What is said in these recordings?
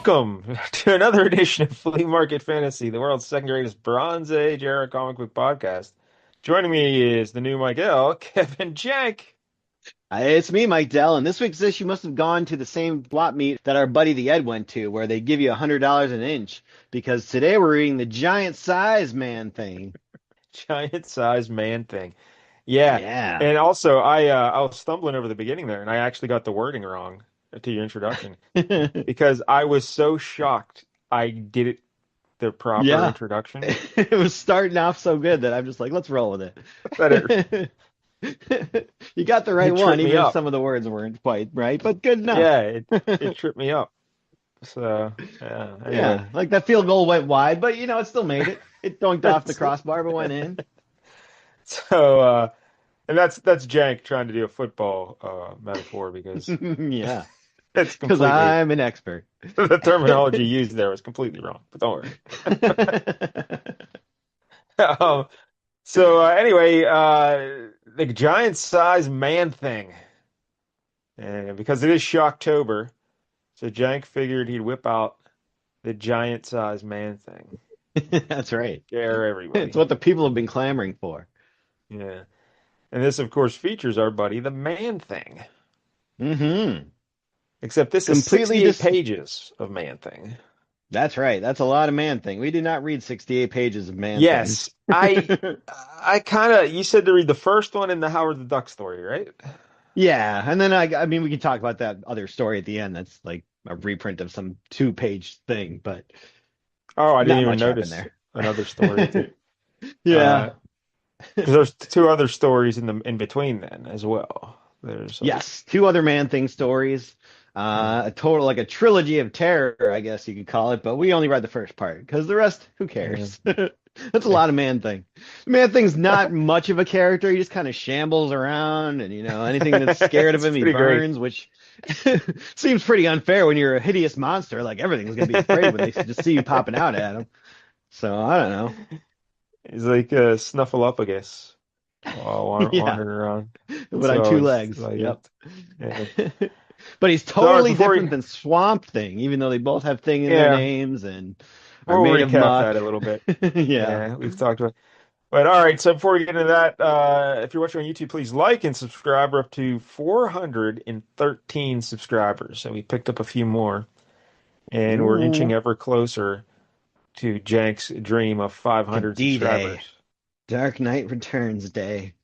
Welcome to another edition of Flea Market Fantasy, the world's second greatest Bronze Age era comic book podcast. Joining me is the new Miguel, Kevin Jank. It's me, Mike Dell, and this week's issue must have gone to the same swap meet that our buddy the Ed went to, where they give you $100 an inch, because today we're reading the giant size man thing. Giant size man thing. Yeah. Yeah. And also I was stumbling over the beginning there and I actually got the wording wrong to your introduction because I was so shocked I did it the proper Yeah. introduction It was starting off so good that I'm just like, let's roll with that it. You got the right it one, tripped me even if up. some of the words weren't quite right, but good enough. Yeah, it tripped me up. So, yeah, anyway. Yeah, like that field goal went wide, but it still made it. It dunked off the That's crossbar, but went in. so and that's Jank trying to do a football metaphor because Yeah, it's because completely I'm an expert. the terminology used there was completely wrong. But don't worry. Um, anyway, the giant size man thing, and because it is Shocktober, so Jank figured he'd whip out the giant size man thing. That's right. Scare It's everybody. what the people have been clamoring for. Yeah. And this, of course, features our buddy, the Man Thing. Hmm. Except this is Completely 68 dis. pages of Man Thing. That's right. That's a lot of man thing. We did not read 68 pages of man thing. Yes, I kind of, you said to read the first one in the Howard the Duck story, right? Yeah, and then I mean, we can talk about that other story at the end. That's like a reprint of some two-page thing, but Oh, I didn't not even much happened notice there. another story too. Yeah. Because there's two other stories in between then as well. There's like, Yes, two other man thing stories. yeah, A total like a trilogy of terror, I guess you could call it, but we only read the first part because the rest, who yeah, cares? That's a lot of man thing. Man thing's not much of a character. He just kind of shambles around, and anything that's scared of it's him, he pretty great. burns, which seems pretty unfair when you're a hideous monster. Like everything's gonna be afraid when they just see you popping out at them. So I don't know. He's like a Snuffleupagus while Yeah, wandering around. but on So two it's legs. like Yep. it. Yeah. But he's So all right, totally different than Swamp Thing, even though they both have thing in their yeah, names and are we'll made of recap muck. that a little bit. Yeah. Yeah, we've talked about. But all right, so before we get into that, if you're watching on YouTube, please like and subscribe. We're up to 413 subscribers, so we picked up a few more, and we're inching Ooh, ever closer to Jank's dream of to 500 D-Day. subscribers. Dark Knight Returns Day.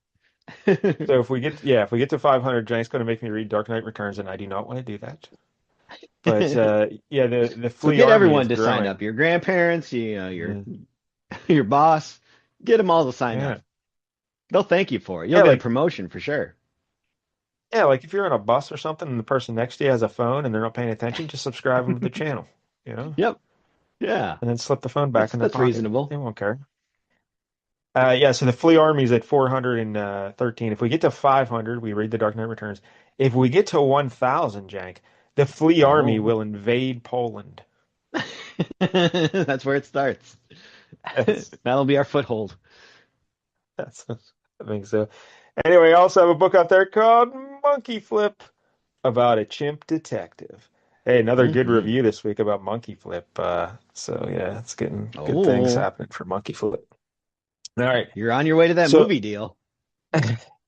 So if we get to 500, Jank's going to make me read Dark Knight Returns, and I do not want to do that. But yeah, the So flea get army is everyone to sign up. growing. Your grandparents, your Yeah, your boss, get them all to sign up. yeah, They'll thank you for it. You'll yeah. get a Like promotion for sure. yeah, like if you're on a bus or something, and the person next to you has a phone and they're not paying attention, just subscribe them to the channel, you know, Yep. Yeah. and then slip the phone back That's in their that's pocket. reasonable. They won't care. Yeah. So the flea army is at 413. If we get to 500, we read the Dark Knight Returns. If we get to 1,000, Jank, the flea army Oh. will invade Poland. That's where it starts. That's That'll be our foothold. that's I think so. Anyway, I also have a book out there called Monkey Flip about a chimp detective. Hey, another good Hmm. review this week about Monkey Flip. So yeah, it's getting good things Oh, happening for Monkey Flip. All right. you're on your way to that So movie deal.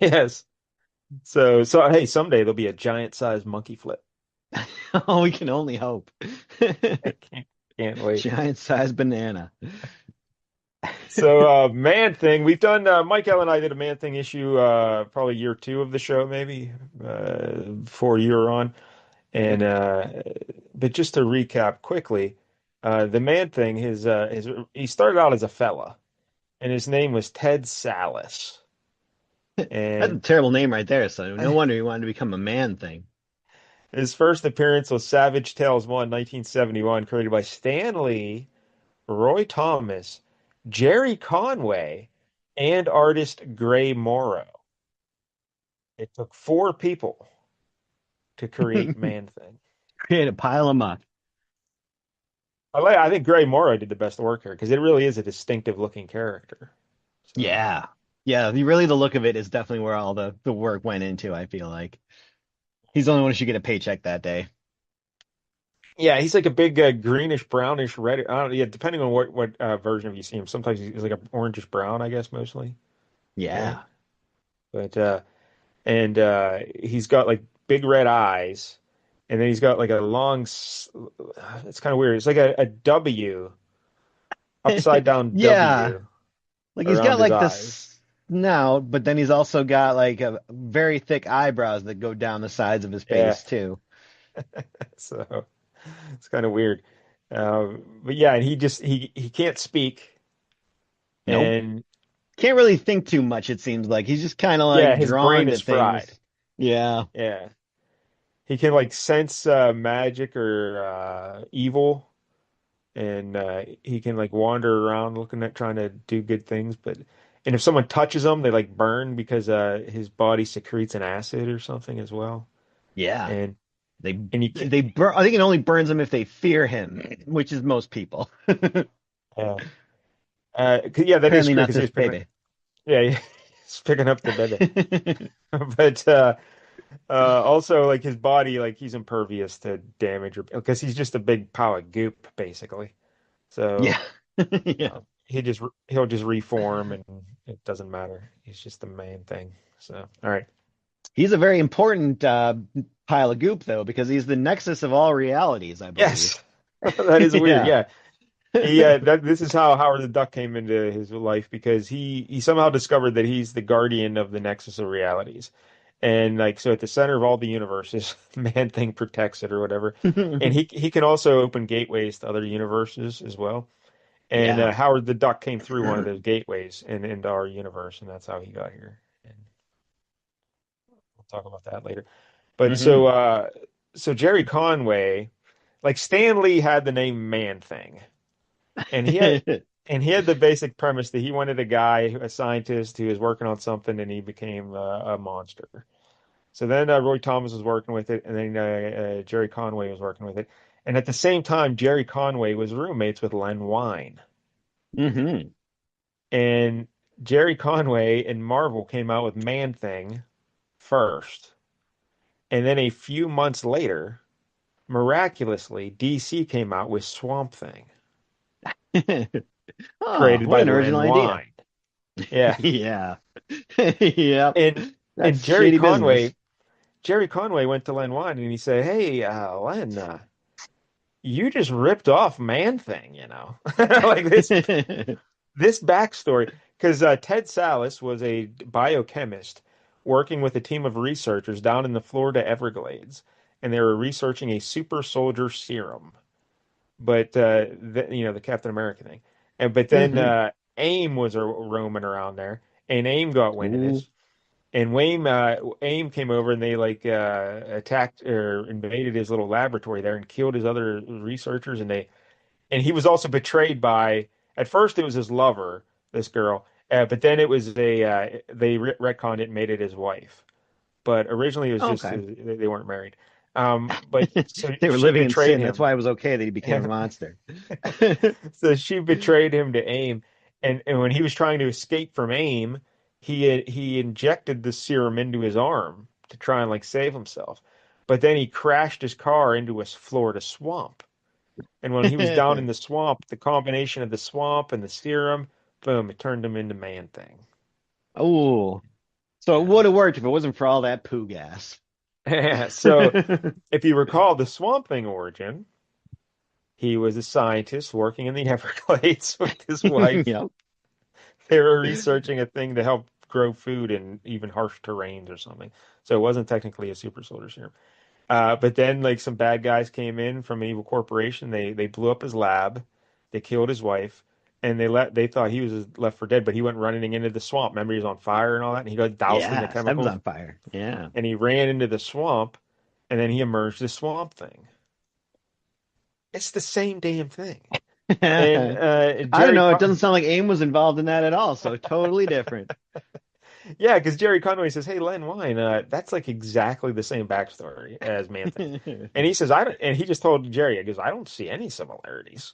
yes. So hey, someday there'll be a giant sized Monkey Flip. Oh, we can only hope. I can't wait. Giant sized banana. So Man Thing, we've done Mike and I did a Man Thing issue probably year two of the show, maybe before you were on. And Yep. but just to recap quickly, the Man Thing, his he started out as a fella, and his name was Ted Salas. That's a And terrible name right there. So no wonder you wanted to become a man thing. his first appearance was Savage Tales 1, 1971, created by Stan Lee, Roy Thomas, Jerry Conway, and artist Gray Morrow. It took four people to create Man Thing. Create a pile of muck. I think Gray Morrow did the best work here because it really is a distinctive looking character. So. Yeah. Yeah. Really, the look of it is definitely where all the work went into, I feel like. He's the only one who should get a paycheck that day. Yeah, he's like a big greenish, brownish, red. I don't, yeah, depending on what version of you see him. Sometimes he's like a orangish brown, I guess, mostly, right? Yeah. But and he's got like big red eyes, and then he's got like a long. It's kind of weird. It's like a W, upside down Yeah. W Like he's got around his like eyes. this snout, but then he's also got like a very thick eyebrows that go down the sides of his Yeah, face too. so it's kind of weird. But yeah, and he can't speak, Nope. and Can't really think too much, it seems like. He's just kind of yeah, like his brain drawn to is fried. things. Yeah. Yeah. He can like sense magic or evil, and he can like wander around looking at trying to do good things. But and if someone touches him, they like burn because his body secretes an acid or something as well. Yeah. And They and you can't, they burn I think it only burns them if they fear him, which is most people. yeah, yeah, that is Apparently true not because he this was picking up, baby. yeah, he's picking up the baby. But also like his body, like he's impervious to damage or because he's just a big pile of goop basically. Yeah. So. Yeah. He'll just reform and it doesn't matter. He's just the main thing. So, all right. He's a very important pile of goop though, because he's the nexus of all realities, I believe. Yes. That is weird. Yeah. Yeah. That this is how Howard the Duck came into his life because he somehow discovered that he's the guardian of the nexus of realities. And like so at the center of all the universes, Man Thing protects it or whatever. And he can also open gateways to other universes as well. And Yeah. Howard the Duck came through one of those gateways and into our universe, and that's how he got here. And we'll talk about that later. But Hmm. so Jerry Conway, like Stan Lee had the name Man Thing, and he had the basic premise that he wanted a guy, a scientist who was working on something, and he became a monster. So then Roy Thomas was working with it, and then Jerry Conway was working with it, and at the same time, Jerry Conway was roommates with Len Wein. Hmm. And Jerry Conway and Marvel came out with Man Thing first. And then a few months later, miraculously, DC came out with Swamp Thing, Oh, created what by an original Len idea. Wein. Yeah. Yeah. Yep. And and That's shady business. Jerry Conway went to Len Wein and he said, "Hey, Len, you just ripped off Man Thing, you know, like this backstory." Because Ted Sallis was a biochemist working with a team of researchers down in the Florida Everglades, and they were researching a super soldier serum. But the Captain America thing, and but then Hmm. AIM was roaming around there, and AIM got wind of Ooh. this, and AIM came over and they like attacked or invaded his little laboratory there and killed his other researchers, and he was also betrayed by at first it was his lover, this girl, but then it was they retconned it and made it his wife, but originally it was just Okay. they weren't married. But so They were she living in betrayed sin. That's him. why it was okay that he became a monster. So she betrayed him to AIM, and when he was trying to escape from AIM, he injected the serum into his arm to try and like save himself. But then he crashed his car into a Florida swamp. And when he was down in the swamp, the combination of the swamp and the serum, boom, it turned him into Man Thing. Oh, so it would have worked if it wasn't for all that poo gas. Yeah. So if you recall the Swamp Thing origin, he was a scientist working in the Everglades with his wife. Yep. They were researching a thing to help grow food in even harsh terrains or something. So it wasn't technically a super soldier serum. But then like some bad guys came in from an evil corporation. They blew up his lab. They killed his wife, and they thought he was left for dead. But he went running into the swamp. Remember, he was on fire and all that, and he got doused in the Yeah, heaven's chemicals, on fire. Yeah. and he ran into the swamp, and then he emerged as Swamp Thing. It's the same damn thing. And I don't Jerry know. It doesn't Con sound like AIM was involved in that at all. So totally different. Yeah, because Jerry Conway says, "Hey, Len Wein, that's like exactly the same backstory as Man Thing," and he says, "I don't," and he just told Jerry, "He goes, I don't see any similarities."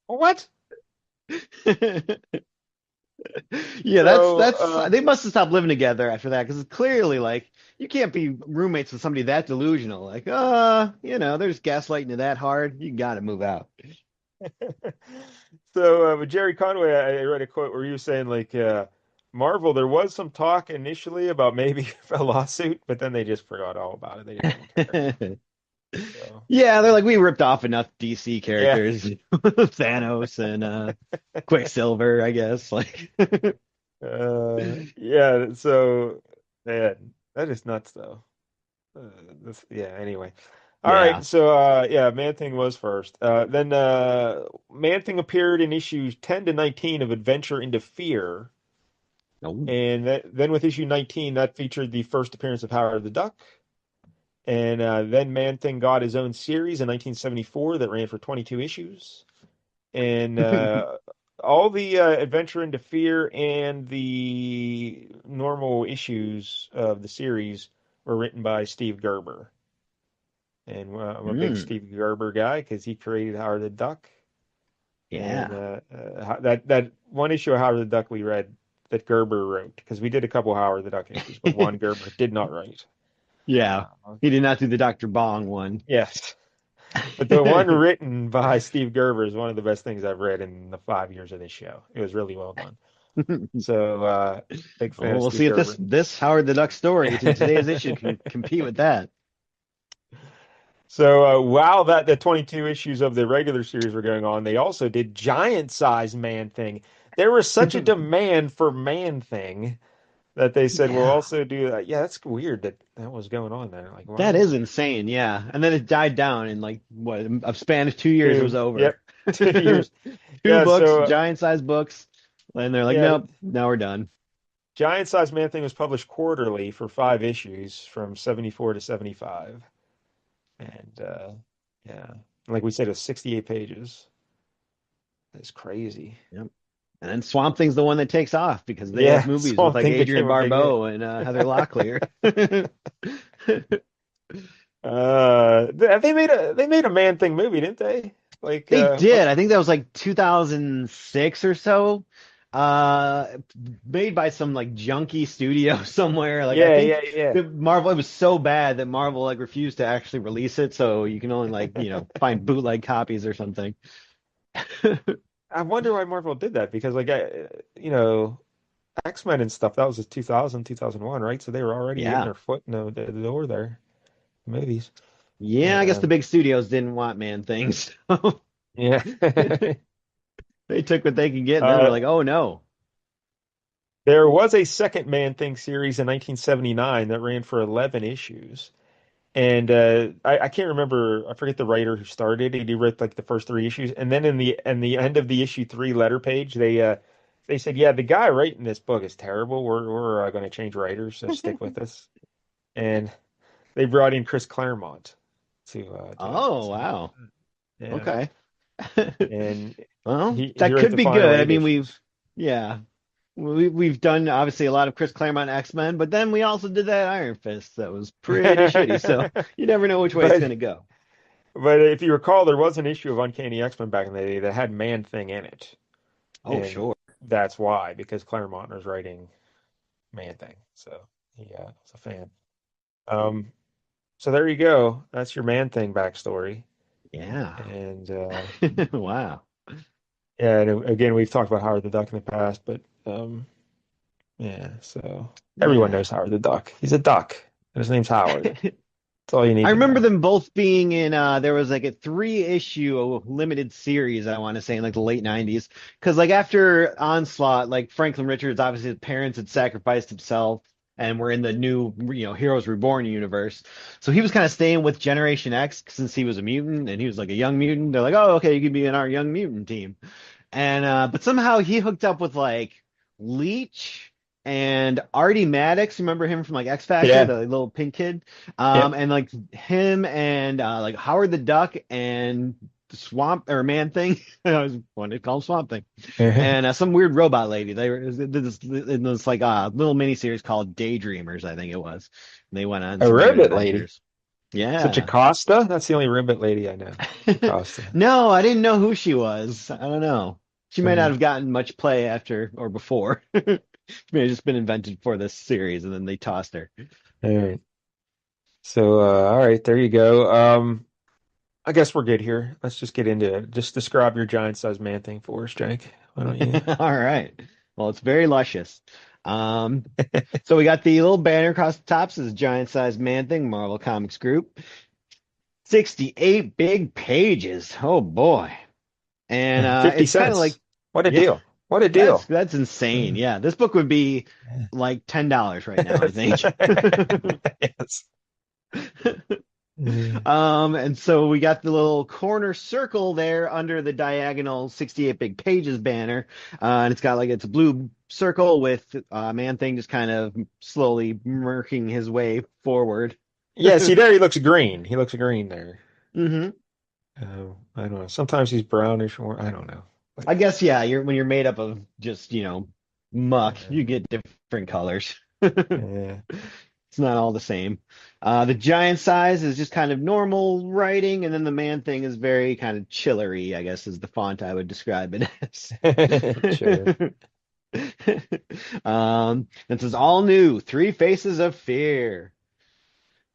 What? Yeah, So, that's they must have stopped living together after that because clearly, like, you can't be roommates with somebody that delusional. Like, they're just gaslighting you that hard. You got to move out. with Jerry Conway, I read a quote where he was saying like, Marvel, there was some talk initially about maybe a lawsuit, but then they just forgot all about it. They didn't even care. So, Yeah, they're like we ripped off enough DC yeah. characters, Thanos and Quicksilver, I guess. Like, Yeah. So, man, that is nuts though. Yeah, anyway. All yeah. right, so yeah, Man-Thing was first. Then Man-Thing appeared in issues 10 to 19 of Adventure into Fear. Oh. And then with issue 19, that featured the first appearance of Howard the Duck. And then Man-Thing got his own series in 1974 that ran for 22 issues. And all the Adventure into Fear and the normal issues of the series were written by Steve Gerber. And I'm a big Mm, Steve Gerber guy because he created Howard the Duck. And yeah. that one issue of Howard the Duck we read that Gerber wrote, because we did a couple Howard the Duck issues, but one Gerber did not write. Yeah. Uh, He did not do the Dr. Bong one. yes, but the one written by Steve Gerber is one of the best things I've read in the 5 years of this show. It was really well done. So big fan Well, of we'll Steve see if this Gerber. this Howard the Duck story in today's issue can compete with that. So while that the 22 issues of the regular series were going on, they also did giant size Man Thing. There was such a demand for Man Thing that they said we'll Yeah. also do that. Yeah, that's weird that that was going on there. Like, That why? is insane, yeah. And then it died down in like what a span of 2 years it was over. Yep, 2 years. Two Yeah, books, so giant sized books, and they're like, yeah, nope, now we're done. Giant Size Man Thing was published quarterly for 5 issues from 74 to 75. And yeah, like we said, it was 68 pages. That's crazy. Yep. And then Swamp Thing's the one that takes off because they have Yeah, movies with Swamp like Thing Adrian became a big hit. Barbeau and Heather Locklear. They made a Man Thing movie, didn't they? Like They what? did. I think that was like 2006 or so. Uh, Made by some like junky studio somewhere. Like I Yeah, think yeah, yeah. the Marvel it was so bad that Marvel like refused to actually release it, so you can only like, find bootleg copies or something. I wonder why Marvel did that because you know, X-Men and stuff, that was a 2000, 2001, right? So they were already getting Yeah. their foot in the door there, movies. Yeah, But I guess the big studios didn't want Man Things. yeah. They took what they could get and then were Uh, like, "Oh no." there was a second Man Thing series in 1979 that ran for 11 issues. And I can't remember, I forget the writer who started it. He wrote like the first 3 issues. And then in the end of the issue 3 letter page, they said, yeah, the guy writing this book is terrible. We're going to change writers, so stick with us. And they brought in Chris Claremont to do it. Oh, So wow. yeah, Okay. and Well, he that wrote could the be final good. I eight mean, issues. yeah, we've done obviously a lot of Chris Claremont X-Men, but then we also did that Iron Fist that was pretty shitty. So you never know which way it's But gonna go. but if you recall, there was an issue of Uncanny X-Men back in the day that had Man Thing in it, Oh, and sure. that's why because Claremont was writing Man Thing, so he was a fan. Um, so there you go. That's your Man Thing backstory, Yeah. and Wow. yeah, and again, we've talked about Howard the Duck in the past, but yeah, so everyone Yeah. knows Howard the Duck. He's a duck, and his name's Howard. That's all you I need to remember know. them both being in there was like a 3 issue limited series, I want to say, in like the late 90s. Because like after Onslaught, like Franklin Richards, obviously his parents had sacrificed himself and we're in the new, Heroes Reborn universe. So he was kind of staying with Generation X since he was a mutant and he was like a young mutant. They're like, "Oh, okay, you can be in our young mutant team." And but somehow he hooked up with like Leech and Artie Maddox. Remember him from like X Factor, Yeah. the little pink kid? Yep. And like him and like Howard the Duck and the Swamp or Man Thing. I was wanted to call him Swamp Thing. And some weird robot lady. They were in this like little mini series called Daydreamers, I think it was. And they went on A some weird ribbit lady. adventures. Is it Yeah. Jocasta? That's the only ribbit lady I know. Jocasta. No, I didn't know who she was. I don't know. She may not have gotten much play after or before. She may have just been invented for this series, and then they tossed her. All right. So, all right, there you go. I guess we're good here. Let's just get into it. Just describe your giant-sized man thing for us, Jake. Why don't you? All right. Well, it's very luscious. Um, so we got the little banner across the top says Giant Size Man Thing, Marvel Comics Group. 68 big pages. Oh boy. And 50 it's kind of like, cents. What a yeah, deal. What a that's deal. that's insane. Yeah, this book would be like $10 right now, I think. Yes. Mm. And so we got the little corner circle there under the diagonal 68 big pages banner. And it's got like it's a blue circle with Man Thing just kind of slowly murking his way forward. Yeah, see there he looks green. He looks green there. hmm I don't know. Sometimes he's brownish or I don't know. But I guess yeah, you're when you're made up of just, muck, uh, you get different colors. yeah. It's not all the same. The giant size is just kind of normal writing, and then the Man Thing is very kind of chillery, I guess is the font I would describe it as. Sure. This is all new. Three Faces of Fear.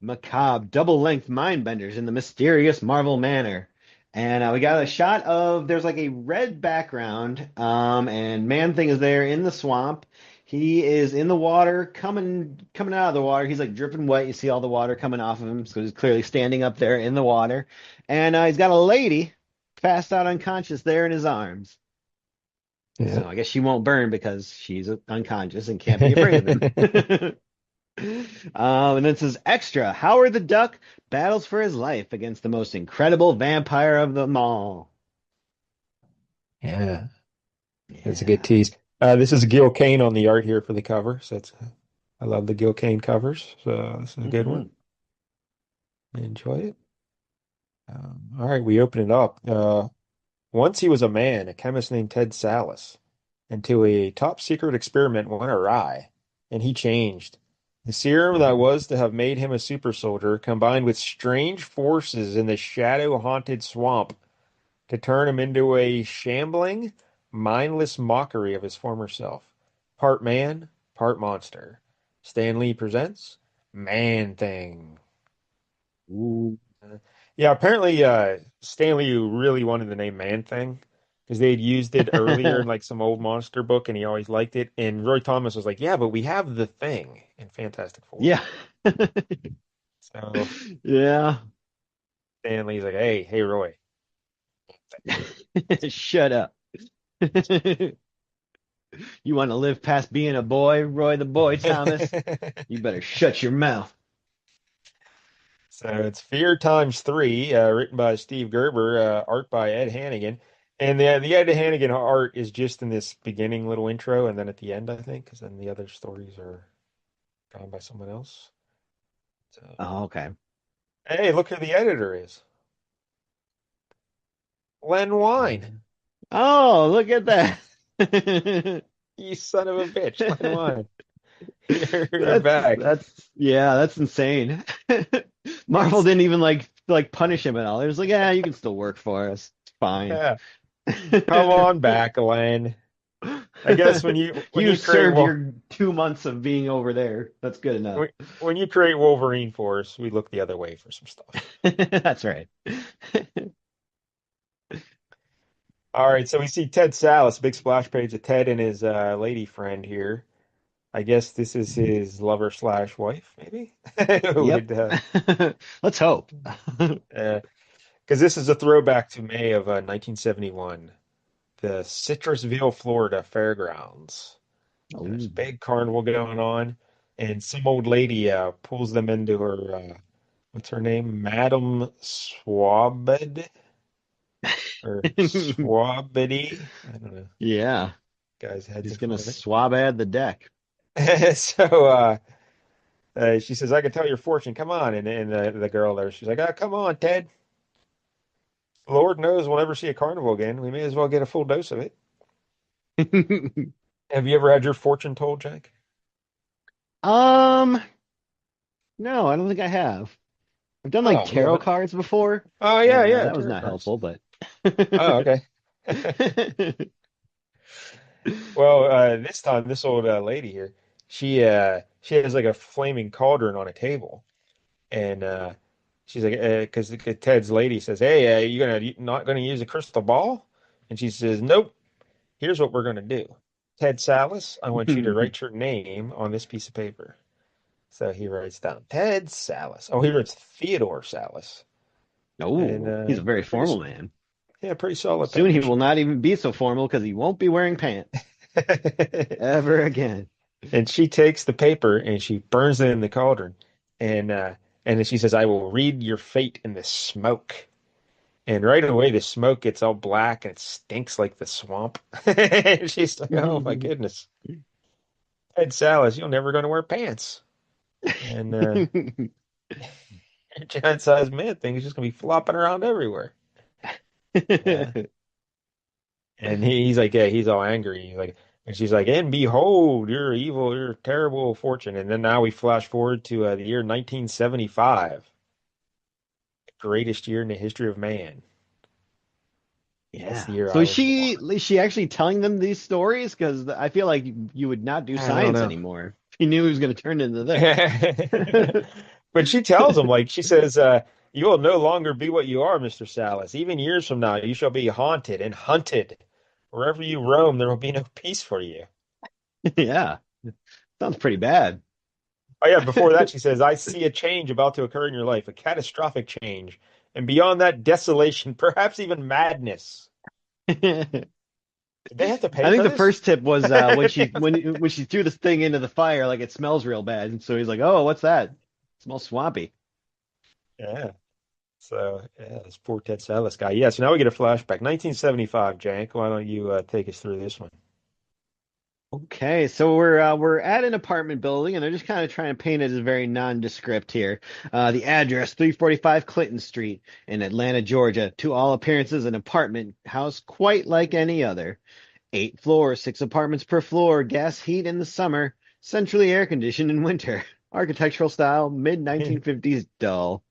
Macabre, double-length mind benders in the mysterious Marvel manner. And we got a shot of there's like a red background, and Man Thing is there in the swamp. He is in the water, coming out of the water. He's like dripping wet. You see all the water coming off of him, so he's clearly standing up there in the water. And he's got a lady passed out unconscious there in his arms. Yeah. So I guess she won't burn because she's unconscious and can't be afraid of him. And then it says extra. Howard the Duck battles for his life against the most incredible vampire of them all. Yeah. That's a good Yeah. tease. This is Gil Kane on the art here for the cover. So I love the Gil Kane covers. So this is a good one. hmm I enjoy it. All right, we open it up. Once he was a man, a chemist named Ted Sallis, until a top secret experiment went awry, and he changed. The serum that was to have made him a super soldier combined with strange forces in the shadow-haunted swamp to turn him into a shambling, mindless mockery of his former self. Part man, part monster. Stan Lee presents Man Thing. Ooh. Yeah, apparently Stanley really wanted the name Man Thing because they had used it earlier in like some old monster book and he always liked it. And Roy Thomas was like, "Yeah, but we have the Thing in Fantastic Four." Yeah. So Yeah. Stanley's like, "Hey, Roy." Shut up. You want to live past being a boy, Roy the Boy Thomas? You better shut your mouth. So it's Fear Times Three, written by Steve Gerber, art by Ed Hannigan. And the Ed Hannigan art is just in this beginning little intro and then at the end, I think, because then the other stories are drawn by someone else. So, Oh, okay. hey, look who the editor is. Len Wein. Oh, look at that. You son of a bitch, Len Wein. You're back. That's yeah, that's insane. Marvel It's didn't even like punish him at all. It was like, yeah, you can still work for us. It's fine. yeah. Come on back, Len. I guess when You you create served your 2 months of being over there. That's good enough. when you create Wolverine for us, we look the other way for some stuff. That's right. All right, so we see Ted Sallis, big splash page of Ted and his lady friend here. I guess this is his lover slash wife, maybe. Yep. Would Let's hope. because this is a throwback to May of 1971, the Citrusville, Florida fairgrounds. And there's a Oh. big carnival going on, and some old lady pulls them into her, what's her name? Madam Swabed or Swabity. I don't know. Yeah. Guy's head's He's in gonna front of swab ad the deck. it. So she says, I can tell your fortune. Come on. And the girl there, she's like, come on, Ted. Lord knows we'll never see a carnival again. We may as well get a full dose of it. Have you ever had your fortune told, Jack? Um, no, I don't think I have. I've done like Oh, you tarot haven't? cards before, Oh, yeah, and yeah, that was tarot not cards. helpful, but Oh, okay. Well, this time, this old lady here, she has like a flaming cauldron on a table, and she's like, because Ted's lady says, "Hey, you not gonna use a crystal ball?" And she says, "Nope. Here's what we're gonna do. Ted Salas, I want you to write your name on this piece of paper." So he writes down Ted Salas. Oh, he writes Theodore Salas, and Oh, he's a very pretty, formal man. pretty solid Soon he will penmanship. not even be so formal because he won't be wearing pants ever again. And she takes the paper and she burns it in the cauldron. And and then she says, "I will read your fate in the smoke." And right away the smoke gets all black and it stinks like the swamp. And she's like, "Oh my goodness. Ted Salas, you're never gonna wear pants." And giant-sized man thing is just gonna be flopping around everywhere. Uh, and he's like, yeah, he's all angry. He's like, and she's like, "And behold, your evil, your terrible fortune." And then now we flash forward to the year 1975, greatest year in the history of man. That's the Yeah. year So I was born. is she actually telling them these stories? Because I feel like you would not do I don't science know. anymore if you knew he was going to turn into this. But she tells him, like, she says, "You will no longer be what you are, Mr. Salas. Even years from now, you shall be haunted and hunted. Wherever you roam, there will be no peace for you." Yeah. Sounds pretty bad. Oh, yeah, before that, she says, "I see a change about to occur in your life, a catastrophic change. And beyond that, desolation, perhaps even madness." Did they have to I pay think for the this? first tip was when she threw this thing into the fire, like it smells real bad. And so he's like, "Oh, what's that? It smells swampy." Yeah. So, yeah, this poor Ted Salas guy. Yeah, so now we get a flashback. 1975, Jank. Why don't you take us through this one? Okay, so we're at an apartment building, and they're just kind of trying to paint it as very nondescript here. The address, 345 Clinton Street in Atlanta, Georgia. To all appearances, an apartment house quite like any other. 8 floors, 6 apartments per floor, gas heat in the summer, centrally air conditioned in winter. Architectural style, mid 1950s dull.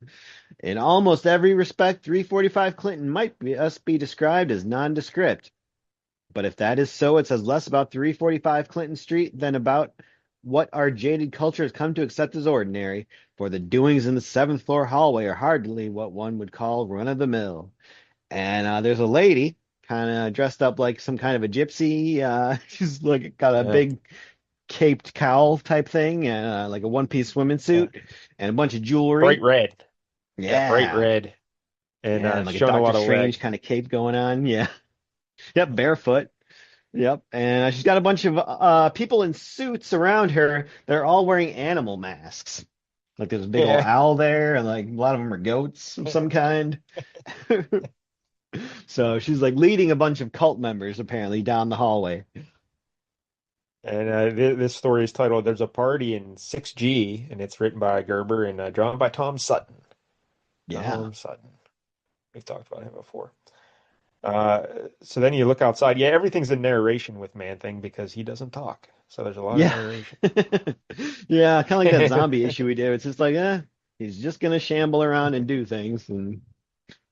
In almost every respect, 345 Clinton might be described as nondescript. But if that is so, it says less about 345 Clinton Street than about what our jaded culture has come to accept as ordinary, for the doings in the seventh floor hallway are hardly what one would call run of the mill. And there's a lady kind of dressed up like some kind of a gypsy. She's like got a Yeah. big caped cowl type thing, and like a one-piece swimming Yeah. suit, and a bunch of Bright jewelry. red. Yeah, bright Yeah. red. And Yeah, and like a showing a Doctor lot of Strange leg. kind of cape going on. Yeah. Yep, barefoot. Yep, and she's got a bunch of people in suits around her. They're all wearing animal masks. Like there's a big old Yeah. owl there, and like a lot of them are goats of some kind. So she's like leading a bunch of cult members apparently down the hallway. And this story is titled "There's a Party in 6G," and it's written by Gerber and drawn by Tom Sutton. Yeah. Tom Sutton. We've talked about him before. Uh, so then you look outside. Yeah, everything's a narration with Man Thing because he doesn't talk. So there's a lot of Yeah. narration. Yeah, kind of like that zombie issue we did. It's just like, he's just gonna shamble around and do things and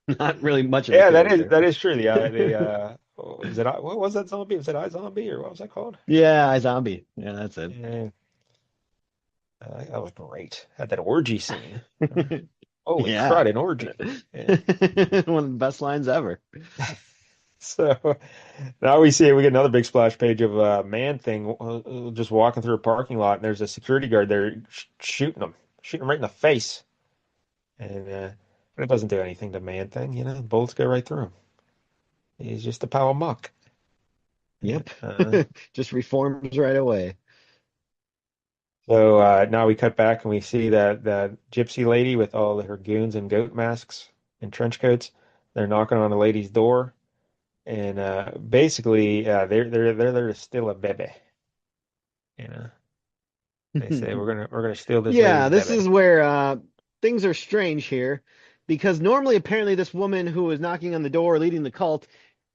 not really much of a Yeah, character. that is true. Is it what was that zombie? Was it I Zombie or what was that called? Yeah, I zombie. Yeah, that's it. Yeah, that was great. Had that orgy scene. Holy Yeah. crud, an orgy. Yeah. One of the best lines ever. So now we get another big splash page of Man Thing just walking through a parking lot, and there's a security guard there shooting him right in the face, and it doesn't do anything to Man Thing. Bullets go right through him. He's just a pile of muck. Yeah. Yep. Just reforms right away. So now we cut back and we see that gypsy lady with all her goons in goat masks and trench coats. They're knocking on a lady's door, and basically they're there to steal a baby. You know, they say we're gonna steal this lady's Yeah, this baby. is where things are strange here because normally, apparently, this woman who is knocking on the door leading the cult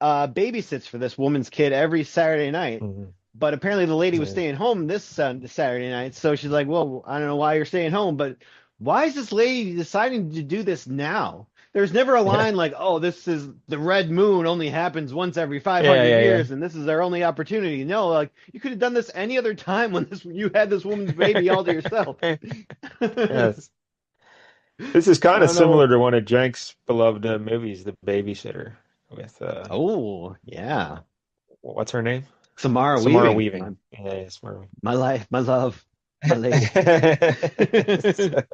babysits for this woman's kid every Saturday night. Hmm. But apparently, the lady was Yeah. staying home this Saturday night. So she's like, "Well, I don't know why you're staying home, but why is this lady deciding to do this now?" There's never a Yeah, line like, "Oh, this is the red moon only happens once every yeah, 500 yeah, years, and this is our only opportunity." No, like you could have done this any other time when this you had this woman's baby all to yourself. yeah. I Yes. This is kind of don't know. similar to one of Jenk's beloved movies, The Babysitter, with Oh, yeah. what's her name? Samara Samara Weaving, Weaving. Yeah, yeah, Samara my life, my love, my lady. Weaving.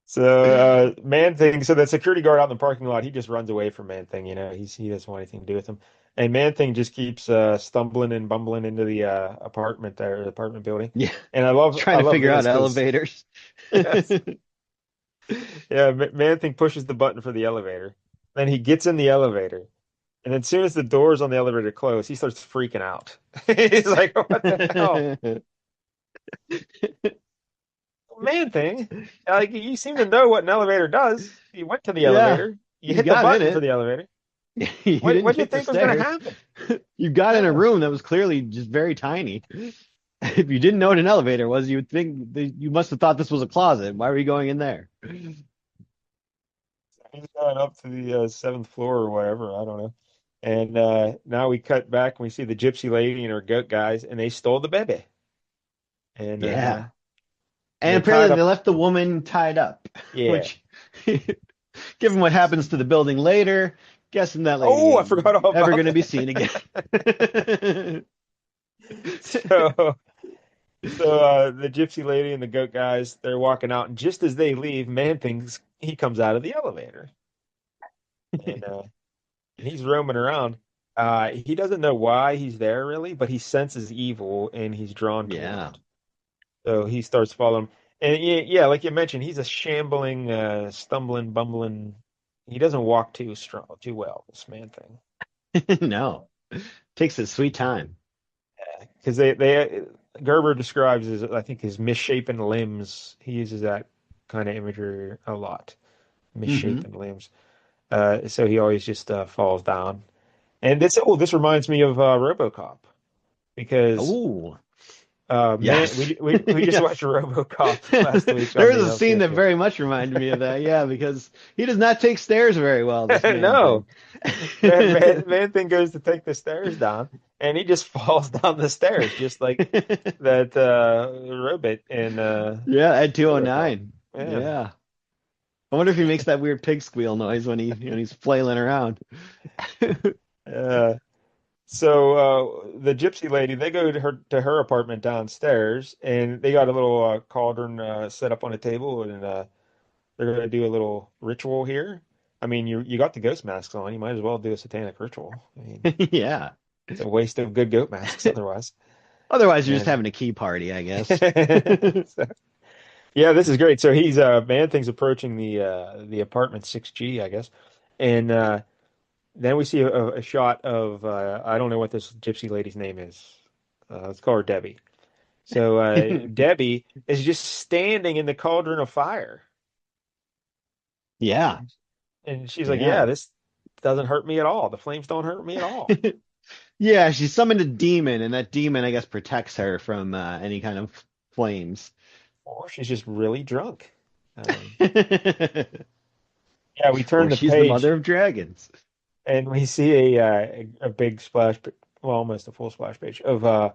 So Man Thing, so the security guard out in the parking lot, he just runs away from Man Thing, he doesn't want anything to do with him. And Man Thing just keeps stumbling and bumbling into the apartment there, the apartment building. Yeah, And I trying to love figure out this because elevators. yes, yeah, Man Thing pushes the button for the elevator. Then he gets in the elevator, and then as soon as the doors on the elevator close, he starts freaking out. He's like, "What the hell?" Man Thing, like you seem to know what an elevator does. You went to the Yeah, elevator, you you hit the got in button for it. the elevator. You didn't What do you take the think was going to stairs. happen? You got in a Yeah. room that was clearly just very tiny. If you didn't know what an elevator was, you would think that you must have thought this was a closet. Why were you going in there? He's going up to the seventh floor or whatever. I don't know. And now we cut back and we see the gypsy lady and her goat guys, and they stole the baby. And Yeah. they And tied apparently they up. left the woman tied up, Yeah. which, given what happens to the building later, guessing that lady Oh, I ain't forgot all ever about going to be that. seen again. So, the gypsy lady and the goat guys, they're walking out, and just as they leave, Man thinks he comes out of the elevator, and he's roaming around. He doesn't know why he's there really, but he senses evil and he's drawn toward Yeah. it. So he starts following. And yeah, yeah, like you mentioned, he's a shambling, stumbling, bumbling. He doesn't walk too strong, too well, this Man thing. No. Takes its sweet time. Because they Gerber describes his, I think, his misshapen limbs. He uses that kind of imagery a lot. Hmm. Misshapen limbs. So he always just falls down. And this reminds me of RoboCop because Oh, man, yes. we just watched Yes. RoboCop last week There on is the a scene LCS that show. very much reminded me of that. Yeah, because he does not take stairs very well, this man No, thing. man thing goes to take the stairs down, and he just falls down the stairs, just like that robot in Yeah, at RoboCop. 209. Yeah. Yeah. I wonder if he makes that weird pig squeal noise when he's flailing around. Uh, so the gypsy lady, they go to her apartment downstairs, and they got a little cauldron set up on a table, and they're going to do a little ritual here. I mean, you got the ghost masks on. You might as well do a satanic ritual. I mean, Yeah. it's a waste of good goat masks otherwise. Otherwise, you're just And having a key party, I guess. so, yeah, this is great. So he's Man Thing's approaching the apartment 6G, I guess, and then we see a shot of I don't know what this gypsy lady's name is. Let's call her Debbie. So Debbie is just standing in the cauldron of fire, Yeah. and she's like, "Yeah, Yeah. this doesn't hurt me at all. The flames don't hurt me at all." Yeah, she summoned a demon, and that demon, I guess, protects her from any kind of flames. Or she's just really drunk. Um, yeah, we turn Or the she's the page mother of dragons. and we see a big splash, well, almost a full splash page of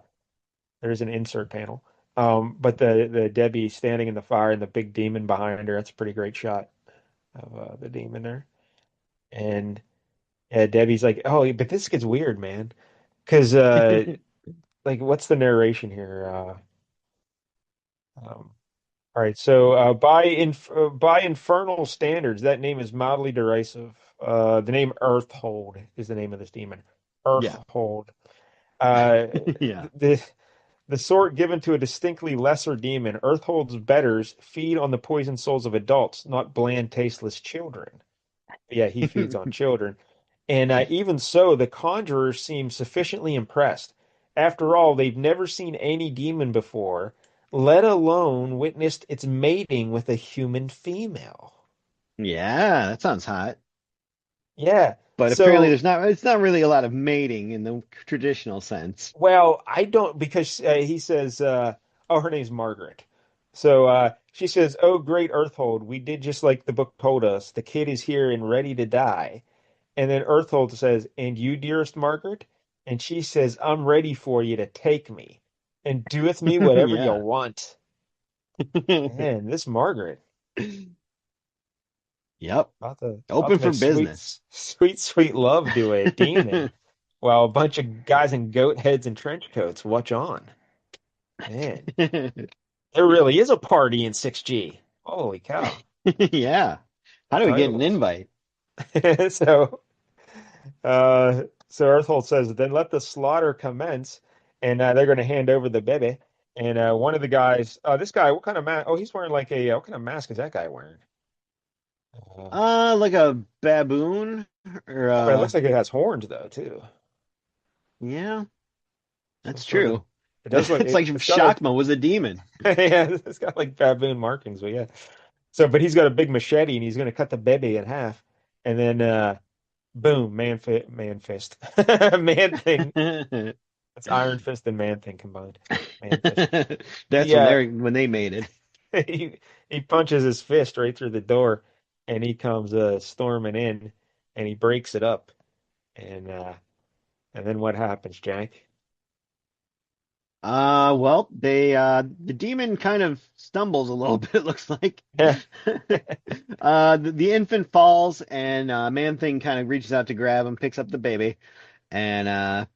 there's an insert panel. But the Debbie standing in the fire and the big demon behind her. That's a pretty great shot of the demon there. And Debbie's like, "Oh, but this gets weird, man." Because like, what's the narration here? All right, so by infernal standards, that name is mildly derisive. The name Earthhold is the name of this demon. Yeah. Earthhold. Uh, Yeah. the the sort given to a distinctly lesser demon, Earthhold's betters feed on the poisoned souls of adults, not bland, tasteless children. Yeah, he feeds on children. And even so, the conjurers seem sufficiently impressed. After all, they've never seen any demon before, let alone witnessed its mating with a human female. Yeah, that sounds hot. Yeah. But apparently So, there's not it's not really a lot of mating in the traditional sense. well, I don't because he says, oh, her name's Margaret. So she says, "Oh, great Earthhold, we did just like the book told us. The kid is here and ready to die." And then Earthhold says, "And you, dearest Margaret?" And she says, "I'm ready for you to take me and do with me whatever you Yeah. want." Man, this Margaret Yep. about Open to for make sweet, business. sweet, sweet love to a demon, while a bunch of guys in goat heads and trench coats watch on. Man, there really is a party in 6G. Holy cow! Yeah. How do we get an Titles. invite? So, so Earthhold says, "Then let the slaughter commence," and they're going to hand over the baby. And one of the guys, this guy, what kind of mask? Oh, he's wearing like a what kind of mask is that guy wearing? Uh, Like a baboon or but it looks like it has horns though too. yeah, Some that's sort of. true. It does look. It's like if It's got like Shockma was a demon. yeah, it's got like baboon markings, but yeah. So, but he's got a big machete and he's going to cut the baby in half, and then boom, man fist, man thing. It's Iron Fist and Man Thing combined. Man Fist. That's He when they made it. he punches his fist right through the door, and he comes storming in, and he breaks it up, and then what happens, Jack? Well, the demon kind of stumbles a little bit, looks like. Yeah, The infant falls and Man Thing kind of reaches out to grab him, picks up the baby, and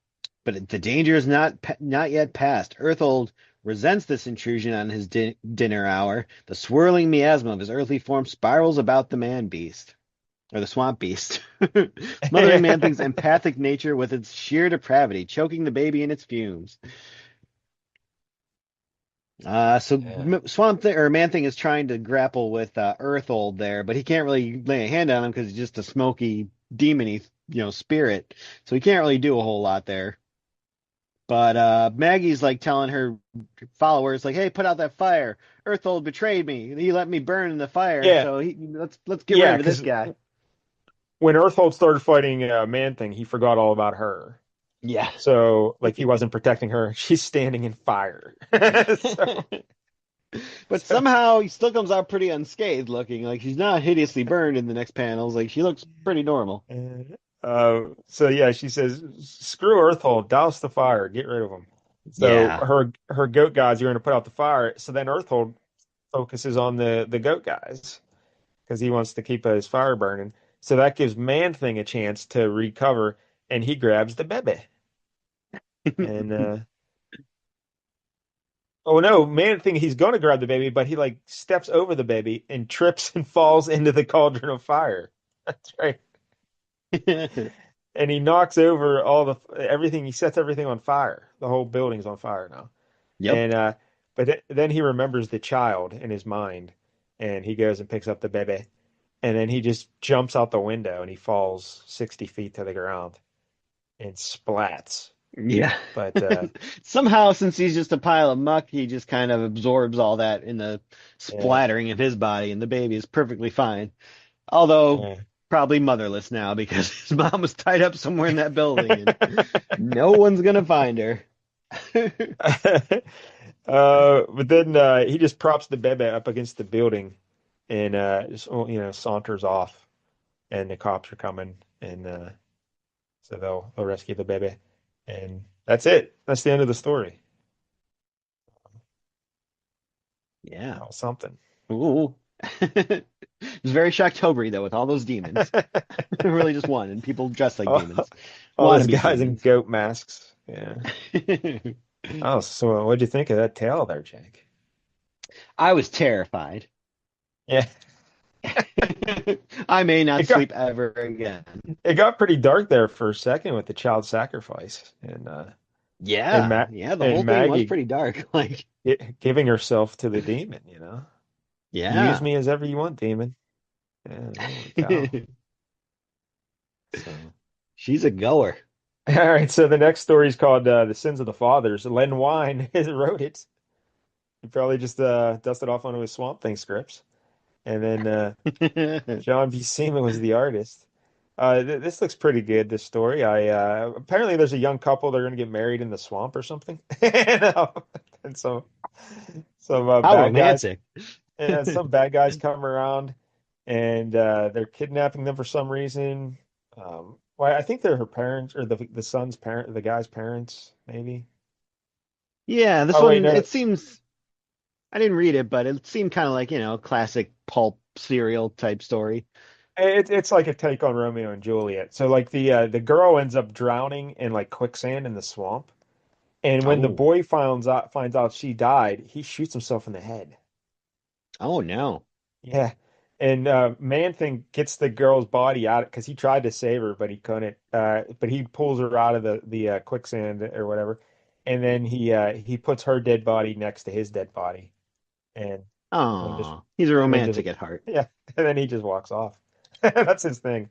but the danger is not yet past. Earthold resents this intrusion on his dinner hour. The swirling miasma of his earthly form spirals about the man beast. Or the swamp beast, smothering Man Thing's empathic nature with its sheer depravity, choking the baby in its fumes. yeah, Swamp Thing or Man Thing is trying to grapple with Earthold there, but he can't really lay a hand on him because he's just a smoky, demony, spirit. So he can't really do a whole lot there. But Maggie's like telling her followers, like, "Hey, put out that fire. Earthold betrayed me. He let me burn in the fire. yeah, So let's get rid yeah. of this Because guy." when Earthhold started fighting Man Thing, he forgot all about her. Yeah. So like he wasn't protecting her. She's standing in fire. So But so somehow he still comes out pretty unscathed looking. Like she's not hideously burned in the next panels. Like she looks pretty normal. so yeah, she says, "Screw Earthhold, douse the fire, get rid of him." So Yeah. her goat guys are going to put out the fire. So then Earthhold focuses on the goat guys because he wants to keep his fire burning. So that gives Man Thing a chance to recover, and he grabs the baby. And oh no, Man Thing, he's going to grab the baby, but he like steps over the baby and trips and falls into the cauldron of fire. That's right. And he knocks over all the everything. He sets everything on fire. The whole building's on fire now. Yep. And then he remembers the child in his mind, and he goes and picks up the baby, and then he just jumps out the window and he falls 60 feet to the ground and splats. Yeah. But Somehow, since he's just a pile of muck, he just kind of absorbs all that in the yeah, splattering of his body, and the baby is perfectly fine. Although yeah. probably motherless now because his mom was tied up somewhere in that building and no one's gonna find her. But then he just props the baby up against the building and just saunters off, and the cops are coming, and so they'll rescue the baby, and that's it. That's the end of the story. Yeah. Oh, something. Ooh. It's very Shocktobery though, with all those demons. Really just one, and people dressed like all, demons. all those Wannabe guys in demons. goat masks. Yeah. Oh, so what'd you think of that tail there, Jake? I was terrified. Yeah, I may not it got sleep ever again. it got pretty dark there for a second with the child sacrifice, and Yeah, Matt yeah, the whole and thing was Maggie pretty dark. Like, giving herself to the demon. Use yeah. me as ever you want, demon. Yeah, holy cow. So, She's a goer. all right. So the next story is called "The Sins of the Fathers." Len Wein wrote it. He probably just dusted off one of his Swamp Thing scripts, and then John B. Seaman was the artist. This looks pretty good. This story. I apparently there's a young couple. They're going to get married in the swamp or something. You know? And so some How bad guys, romantic. and some bad guys come around, and they're kidnapping them for some reason. Well, I think they're her parents or the son's parent, the guy's parents, maybe. Yeah, this Oh wait, one, no, it seems, I didn't read it, but it seemed kind of like, classic pulp serial type story. it's like a take on Romeo and Juliet. So like the girl ends up drowning in like quicksand in the swamp, and when the Oh, boy finds out she died, he shoots himself in the head. oh no. Yeah. And Man Thing gets the girl's body out because he tried to save her, but he couldn't. But he pulls her out of the quicksand or whatever, and then he puts her dead body next to his dead body, and then just Oh, he's a and then just romantic at heart. yeah, and then he just walks off. That's his thing.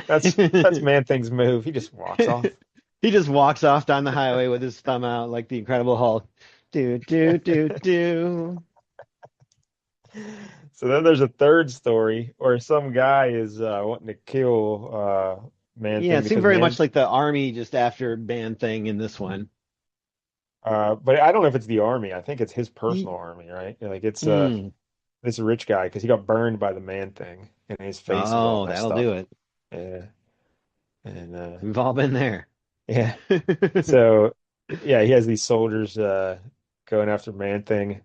That's Man Thing's move. He just walks off. He just walks off down the highway with his thumb out like the Incredible Hulk. Do, do, do, do. So then there's a third story where some guy is wanting to kill Man Yeah, Thing it seemed because very much like the army just after Man Thing in this one. But I don't know if it's the army. I think it's his Ye- personal army, right? Like it's Mm. this rich guy because he got burned by the Man Thing and his face is all Oh, that'll messed up. do it. Yeah, and We've all been there. yeah. So yeah, he has these soldiers going after Man Thing,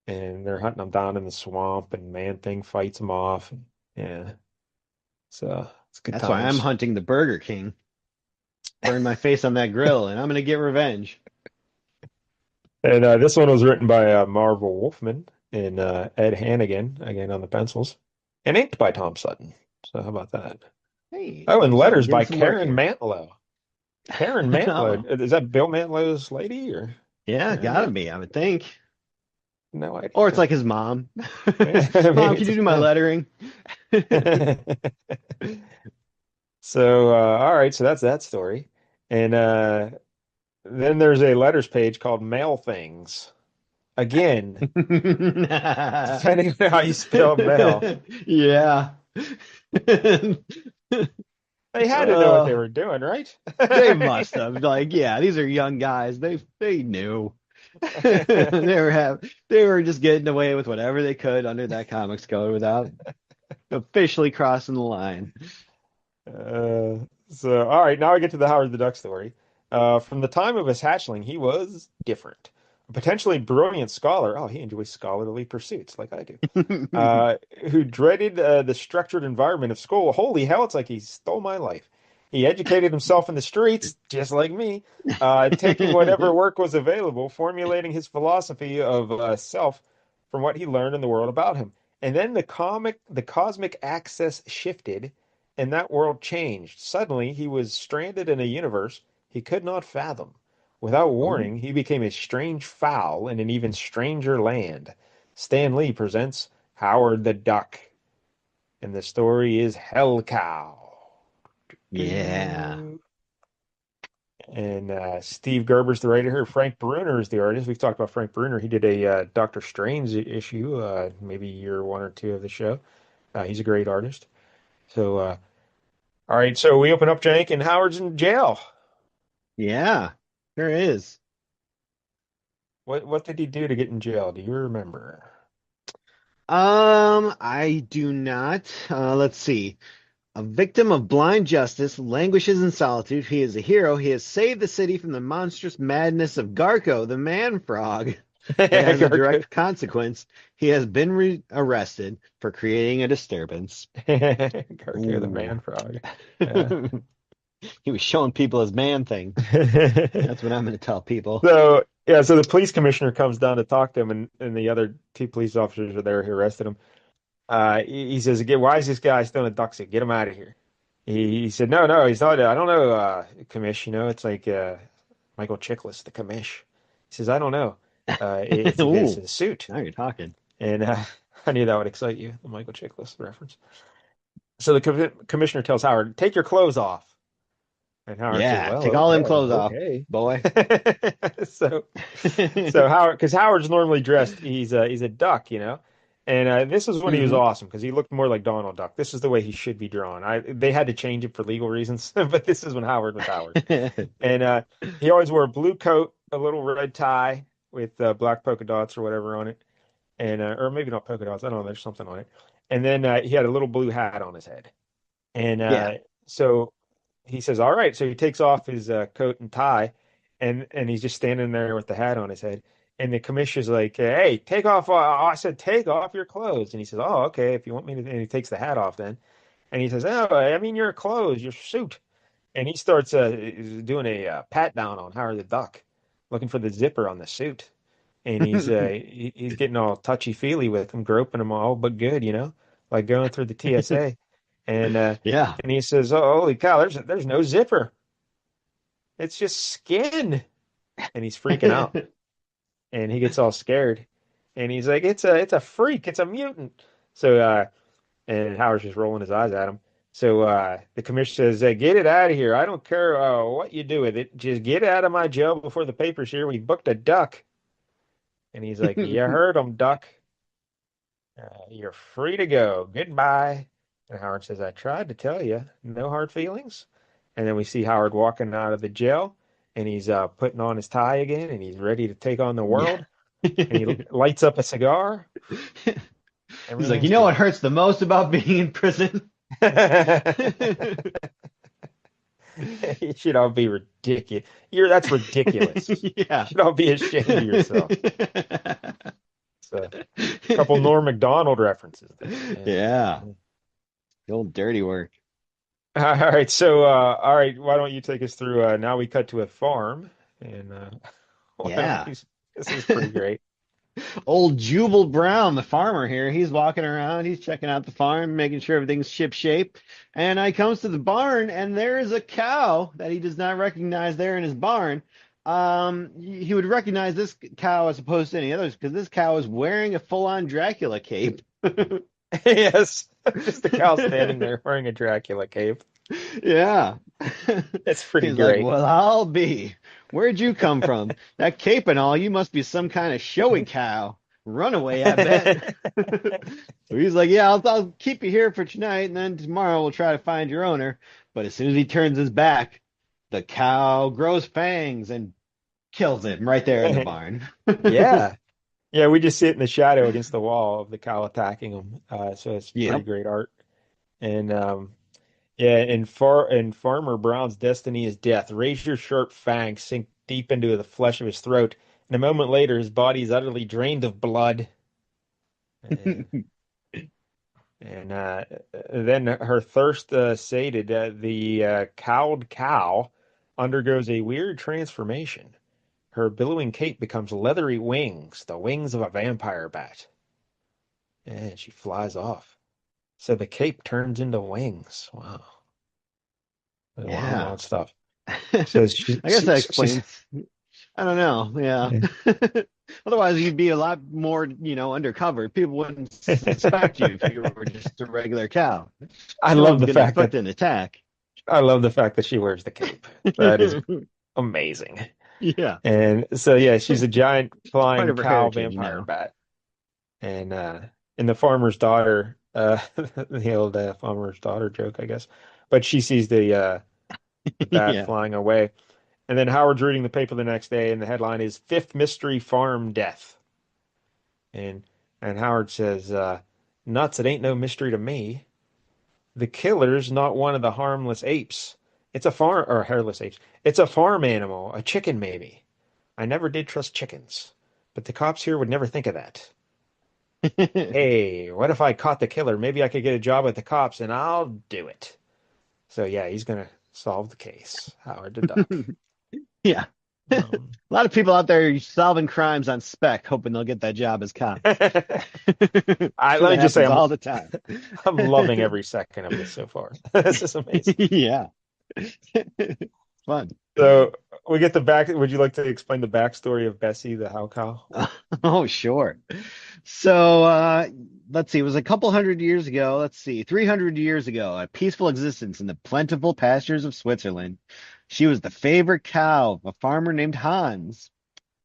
and they're hunting him down in the swamp, and Man Thing fights him off. Yeah, so it's good That's why I'm times. hunting the Burger King. Burn my face on that grill, and I'm gonna get revenge. And this one was written by Marvel Wolfman and Ed Hannigan, again on the pencils, and inked by Tom Sutton. So how about that? Hey, Oh, and Tom Sutton letters getting by some work Karen here. Mantlo. Karen Mantlo. Oh, Is that Bill Mantlow's lady or yeah, Karen gotta Mant? be, I would think. No Or it's idea. like his mom. Maybe Mom, can it's you do my lettering? So all right, so that's that story. And then there's a letters page called Mail Things. Again, depending on how you spell mail. Yeah. They had to know what they Uh, were doing, right? they must have. Like, yeah, these are young guys. They knew. They were just getting away with whatever they could under that comics code without officially crossing the line. Uh, so, all right, now I get to the Howard the Duck story. From the time of his hatchling, he was different. A potentially brilliant scholar. Oh, he enjoys scholarly pursuits like I do. Uh, who dreaded the structured environment of school. Holy hell, it's like he stole my life. He educated himself in the streets, just like me, taking whatever work was available, formulating his philosophy of self from what he learned in the world about him. And then the cosmic axis shifted, and that world changed. Suddenly, he was stranded in a universe he could not fathom. Without Oh, warning, he became a strange fowl in an even stranger land. Stan Lee presents Howard the Duck, and the story is Hellcow. yeah. And Steve Gerber's the writer. Frank Bruner is the artist. We've talked about Frank Bruner. He did a Doctor Strange issue, maybe year one or two of the show. He's a great artist. So, all right. So we open up, Jank, and Howard's in jail. Yeah. There is. What did he do to get in jail? Do you remember? I do not. Let's see. A victim of blind justice, languishes in solitude. He is a hero. He has saved the city from the monstrous madness of Garco, the man frog. But as a Gargoyle. direct consequence, he has been arrested for creating a disturbance. Gargoyle the Ooh. man frog. Yeah. He was showing people his man thing. That's what I'm going to tell people. So yeah, so the police commissioner comes down to talk to him, and the other two police officers are there who arrested him. He says, "Again, why is this guy still in a duck suit? Get him out of here." He said, "No, no, he's not. I don't know, commish. You know, it's like Michael Chiklis, the commish." He says, "I don't know. It's Ooh, a suit." now you're talking. And I knew that would excite you, the Michael Chiklis reference. So the commissioner tells Howard, "Take your clothes off." And Howard says, Yeah, "Well, take all them okay, clothes off, okay." boy. So, so Howard, because Howard's normally dressed, he's a duck, you know. And this is when he was Hmm. awesome because he looked more like Donald Duck. This is the way he should be drawn. They had to change it for legal reasons, but this is when Howard was Howard. And he always wore a blue coat, a little red tie, with black polka dots or whatever on it, and or maybe not polka dots. I don't know. There's something on it. And then he had a little blue hat on his head, and Yeah. so he says, "All right." So he takes off his coat and tie, and he's just standing there with the hat on his head. And the commissioner's like, "Hey, take off!" I said, "Take off your clothes." And he says, "Oh, okay. If you want me to," and he takes the hat off then. And he says, "Oh, I mean your clothes, your suit." And he starts doing a pat down on Howard the Duck, looking for the zipper on the suit. And he's getting all touchy feely with him, groping him all but good, like going through the TSA. And Yeah. and he says, "Oh, holy cow, there's no zipper. It's just skin." And he's freaking out. And he gets all scared. And he's like, "It's a freak. It's a mutant." So and Howard's just rolling his eyes at him. So the commissioner says, "Get it out of here. I don't care what you do with it. Just get it out of my jail before the paper's here. We booked a duck." And he's like, "You heard him, duck. You're free to go. Goodbye." And Howard says, "I tried to tell you. No hard feelings." And then we see Howard walking out of the jail, and he's putting on his tie again, and he's ready to take on the Yeah. world. And he lights up a cigar. He's like, you Everything's know what good. hurts the most about being in prison? You should all be ridiculous. That's ridiculous. You Yeah. should all be ashamed of yourself. It's a couple Norm Macdonald references there. Yeah. Yeah. The old dirty work. All right, so all right, why don't you take us through now we cut to a farm and why don't Yeah. you this is pretty great. Old Jubal Brown, the farmer here, he's walking around, he's checking out the farm, making sure everything's ship shape. And he comes to the barn, and there is a cow that he does not recognize there in his barn. He would recognize this cow as opposed to any others because this cow is wearing a full-on Dracula cape. Yes, just the cow standing there wearing a Dracula cape. Yeah. It's pretty He's like, great. well, I'll be. Where'd you come from? That cape and all, you must be some kind of showy cow. Runaway, I bet. So he's like, yeah, I'll keep you here for tonight, and then tomorrow we'll try to find your owner. But as soon as he turns his back, the cow grows fangs and kills him right there in the barn. Yeah. Yeah, we just sit in the shadow against the wall of the cow attacking him. So it's pretty Yep. great art. And yeah, in Farmer Brown's destiny is death. Razor sharp fangs sink deep into the flesh of his throat, and a moment later his body is utterly drained of blood. And, and then her thirst sated, the cowed cow undergoes a weird transformation. Her billowing cape becomes leathery wings, the wings of a vampire bat. And she flies off. So the cape turns into wings. Wow. Wild, Yeah. wild stuff. I So guess that explains. I don't know. Yeah. yeah. Otherwise, you'd be a lot more, undercover. People wouldn't suspect you if you were just a regular cow. I No love one's the going to fact that expect an attack. I love the fact that she wears the cape. That is amazing. Yeah. And so yeah, she's a giant It's part flying of her cow heritage, vampire bat. And the farmer's daughter, the old farmer's daughter joke, I guess. But she sees the bat Yeah. flying away. And then Howard's reading the paper the next day, and the headline is Fifth Mystery Farm Death. And and Howard says, "Nuts, it ain't no mystery to me. The killer's not one of the harmless apes. It's a farm or hairless apes. It's a farm animal, a chicken maybe. I never did trust chickens, but the cops here would never think of that. Hey, what if I caught the killer? Maybe I could get a job with the cops, and I'll do it." So yeah, he's gonna solve the case. Howard the Duck. Yeah. A Um, lot of people out there solving crimes on spec, hoping they'll get that job as cops. Sure, Let that me just say, happens all the time. I'm loving every second of this so far. This is amazing. Yeah. Fun. So we get the back. Would you like to explain the backstory of Bessie the How Cow? Oh, sure. So, let's see, it was a couple hundred years ago. Let's see, 300 years ago, a peaceful existence in the plentiful pastures of Switzerland. She was the favorite cow of a farmer named Hans.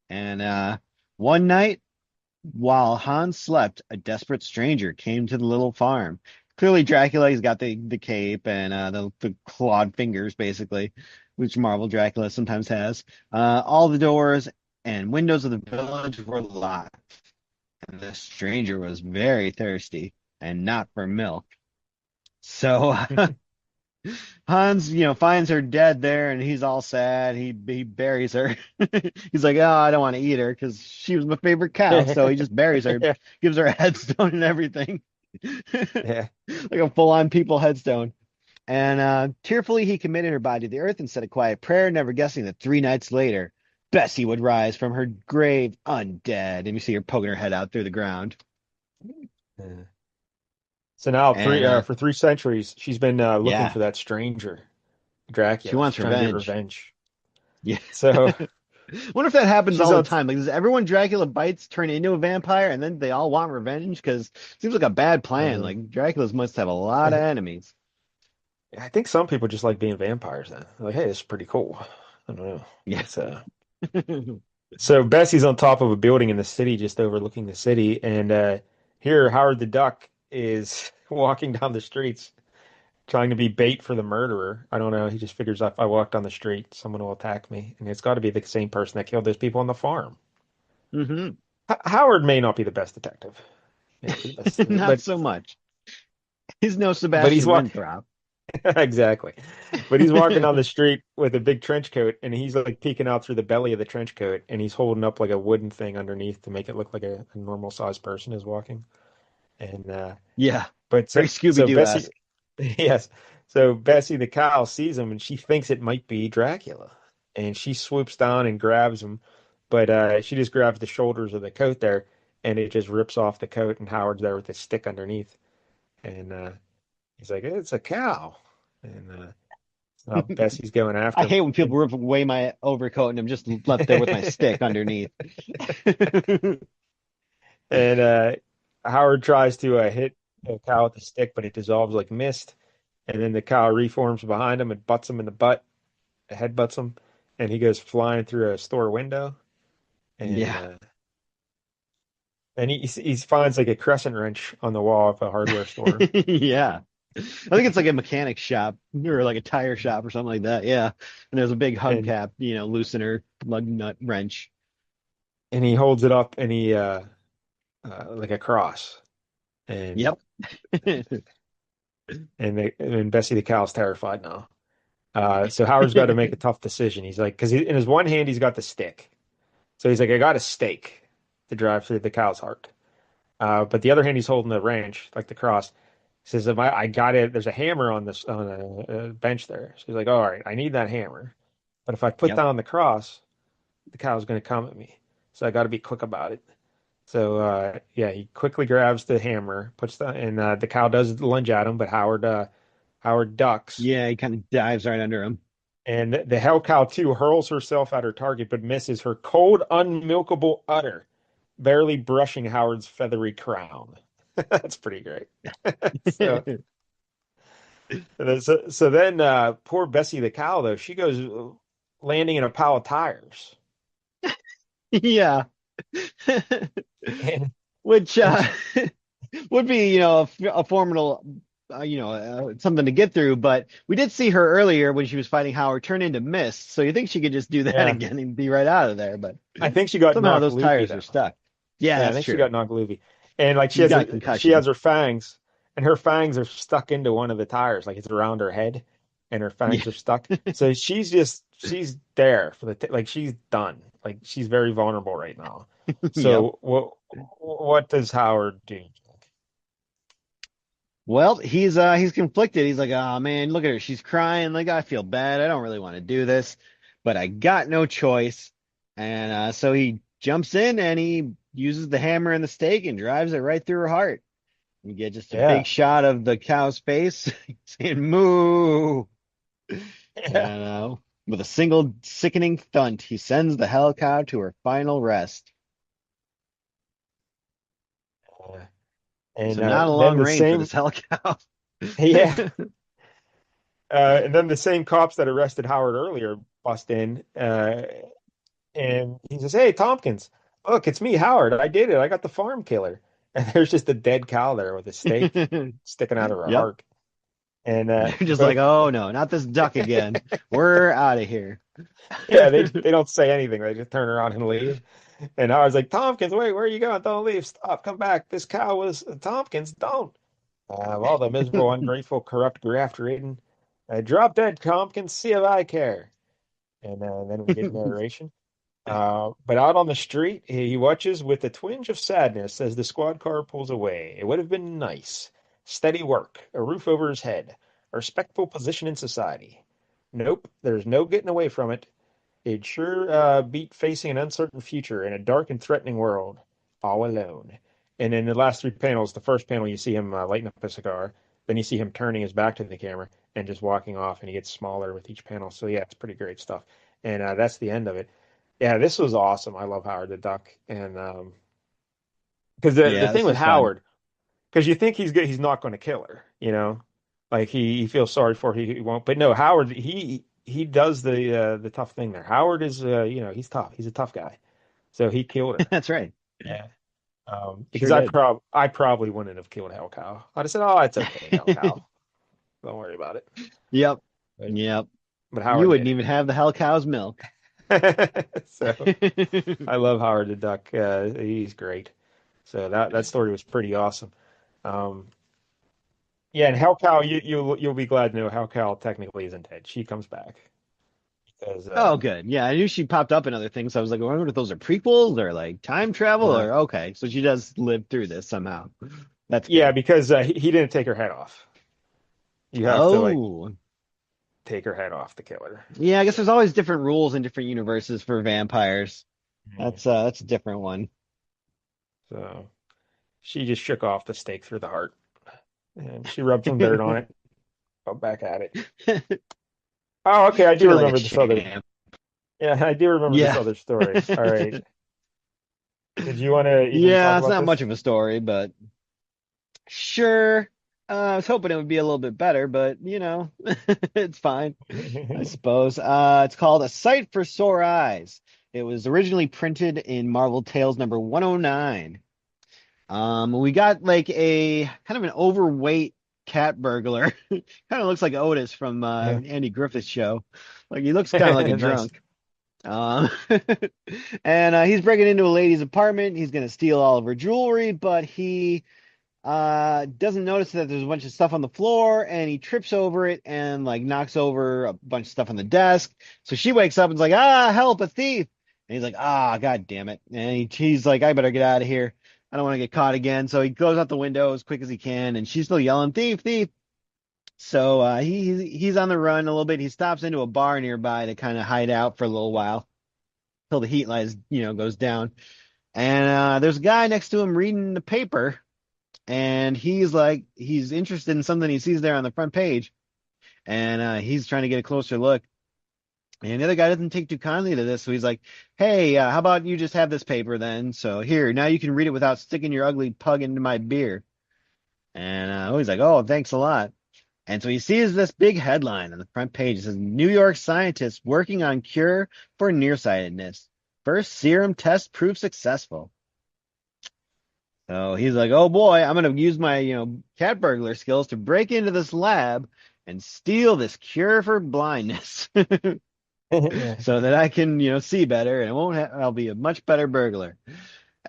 And one night, while Hans slept, a desperate stranger came to the little farm. Clearly, Dracula, he's got the cape and the clawed fingers, basically, which Marvel Dracula sometimes has. All the doors and windows of the village were locked. And the stranger was very thirsty and not for milk. So Hans, finds her dead there, and he's all sad. He buries her. He's like, "Oh, I don't want to eat her because she was my favorite cow." So he just buries her, Yeah. gives her a headstone and everything, Yeah. like a full-on people headstone. And tearfully, he committed her body to the earth and said a quiet prayer, never guessing that 3 nights later, Bessie would rise from her grave undead. And you see her poking her head out through the ground. Yeah. So now And for 3 centuries, she's been looking yeah, for that stranger, she Dracula. wants She's trying to get revenge. revenge. Yeah. So Wonder if that happens she's all the on. time. Like, does everyone Dracula bites turn into a vampire and then they all want revenge? Because it seems like a bad plan. Uh, Like, Dracula's must have a lot of enemies. I think some people just like being vampires. Then like, hey, it's pretty cool. I don't know. Yeah. It's So Bessie's on top of a building in the city, just overlooking the city, and here Howard the Duck is walking down the streets, trying to be bait for the murderer. I don't know. He just figures if I walk down the street, someone will attack me, and it's got to be the same person that killed those people on the farm. Hmm. Howard may not be the best detective, may not be the best, Not so much. He's no but he's Sebastian walking Winthrop. exactly. But he's walking down the street with a big trench coat, and he's like peeking out through the belly of the trench coat, and he's holding up like a wooden thing underneath to make it look like a normal sized person is walking. And Yeah. but Very so Bessie, Scooby-Doo-esque. yes, so Bessie the cow sees him, and she thinks it might be Dracula, and she swoops down and grabs him, but she just grabs the shoulders of the coat there, and it just rips off the coat, and Howard's there with a stick underneath, and he's like, "It's a cow," and Bessie's going I after hate when people rip away my overcoat and I'm just left there with my stick him. underneath. And Howard tries to hit the cow with the stick, but it dissolves like mist. And then the cow reforms behind him and butts him in the butt, head butts him, and he goes flying through a store window. And Yeah. he finds like a crescent wrench on the wall of a hardware store. Yeah. I think it's like a mechanic shop or like a tire shop or something like that. Yeah. And there's a big And hubcap, loosener, lug nut wrench. he holds it up and he like a cross. And Yep. and Bessie the cow's terrified now. So Howard's got to make a tough decision. He's like, because in his one hand he's got the stick, so he's like, I got a stake to drive through the cow's heart. But the other hand he's holding the wrench, like the cross. He says, I got it. There's a hammer on this on a bench there. So he's like, all right, I need that hammer. But if I put Yep. down the cross, the cow's going to come at me. So I got to be quick about it. So yeah, he quickly grabs the hammer, puts and the cow does lunge at him, but Howard ducks. Yeah, he kind of dives right under him. And the Hellcow too hurls herself at her target, but misses her cold, unmilkable udder, barely brushing Howard's feathery crown. That's pretty great. So, so then poor Bessie the cow, though, she goes landing in a pile of tires. Yeah. And, Which and she, would be, a formidable, something to get through. But we did see her earlier when she was fighting Howard turn into mist. So you think she could just do that yeah, again and be right out of there. But I think she got somehow knocked those loopy, tires are though. stuck. Yeah, Yeah, I that's think she true. got knocked loopy. And like She's got a she concussion. has her fangs, and her fangs are stuck into one of the tires, like it's around her head, and her Yeah. fangs are stuck. So she's there for like she's done. Like she's very vulnerable right now. Yep. So what does Howard do? Well, he's conflicted. He's like, oh man, look at her. She's crying. Like, I feel bad. I don't really want to do this, but I got no choice. And so he jumps in and he uses the hammer and the stake and drives it right through her heart. You get just a big Yeah. shot of the cow's face saying moo. Yeah. And with a single sickening thunt, he sends the hell cow to her final rest. And So not a then long the reign for same this hell cow. yeah. And then the same cops that arrested Howard earlier bust in. And he says, "Hey, Tompkins, look, it's me, Howard. I did it. I got the farm killer." And there's just a dead cow there with a stake sticking out of her Yep. heart. And They're just like, both, oh no, not this duck again. We're out of here. yeah, they don't say anything. They just turn around and leave. And I was like, Tompkins, wait, where are you going? Don't leave. Stop. Come back. This cow was Tompkins. Don't. Well, the miserable, ungrateful, corrupt, graft-ridden, drop dead Tompkins. See if I care. And then we get narration. But out on the street, he watches with a twinge of sadness as the squad car pulls away. It would have been nice. Steady work, a roof over his head, a respectful position in society. Nope, there's no getting away from it. It'd sure beat facing an uncertain future in a dark and threatening world, all alone. And in the last three panels, the first panel, you see him lighting up a cigar. Then you see him turning his back to the camera and just walking off, and he gets smaller with each panel. So yeah, it's pretty great stuff. And that's the end of it. Yeah, this was awesome. I love Howard the Duck, and because the Yeah, thing this with was fun. Howard, because you think he's not going to kill her, like he feels sorry for her, he won't. But no, Howard he does the tough thing there. Howard is he's tough. He's a tough guy, so he killed her. That's right. Yeah. Because Sure did. I probably wouldn't have killed Hellcow. I'd have said, "Oh, it's okay, Hellcow. Don't worry about it." Yep. But, Yep. but You Howard wouldn't did even have the hell cow's milk. it. So I love Howard the Duck. He's great. So that story was pretty awesome. Um, yeah, and Hellcow, you'll be glad to know Hellcow technically isn't dead. She comes back because Oh, good. Yeah, I knew she popped up in other things. So I was like, I wonder if those are prequels or like time travel uh, or okay. So she does live through this somehow. That's yeah, good. because he didn't take her head off. You have to like Oh, take her head off to kill her. yeah. I guess there's always different rules in different universes for vampires. Mhm. That's a different one. So she just shook off the stake through the heart, and she rubbed some dirt on it. Go back at it. Oh, okay. I do Treat it like a remember this other. champ. Yeah, I do remember this Yeah. other story. All right. Did you want to Yeah, talk it's about not this? much of a story, but sure. I was hoping it would be a little bit better, but it's fine, I suppose. It's called A Sight for Sore Eyes. It was originally printed in Marvel Tales number 109. We got like a kind of an overweight cat burglar. Kind of looks like Otis from Andy Griffith's show. Like he looks kind of like a Nice. drunk. Um, and he's breaking into a lady's apartment. He's gonna steal all of her jewelry, but he doesn't notice that there's a bunch of stuff on the floor, and he trips over it and like knocks over a bunch of stuff on the desk. So she wakes up and's like, ah, help, a thief. And he's like, ah, god damn it. And he's like, I better get out of here. I don't want to get caught again. So he goes out the window as quick as he can, and she's still yelling, thief, thief. So he's on the run a little bit. He stops into a bar nearby to kind of hide out for a little while till the heat lights, goes down. And there's a guy next to him reading the paper, and he's interested in something he sees there on the front page, and he's trying to get a closer look. And the other guy doesn't take too kindly to this, so he's like, "Hey, how about you just have this paper then? So here, now you can read it without sticking your ugly pug into my beer." And he's like, "Oh, thanks a lot." And so he sees this big headline on the front page. It says, "New York scientists working on cure for nearsightedness. First serum test proved successful." So he's like, "Oh boy, I'm gonna use my, cat burglar skills to break into this lab and steal this cure for blindness so that I can, see better and I'll be a much better burglar."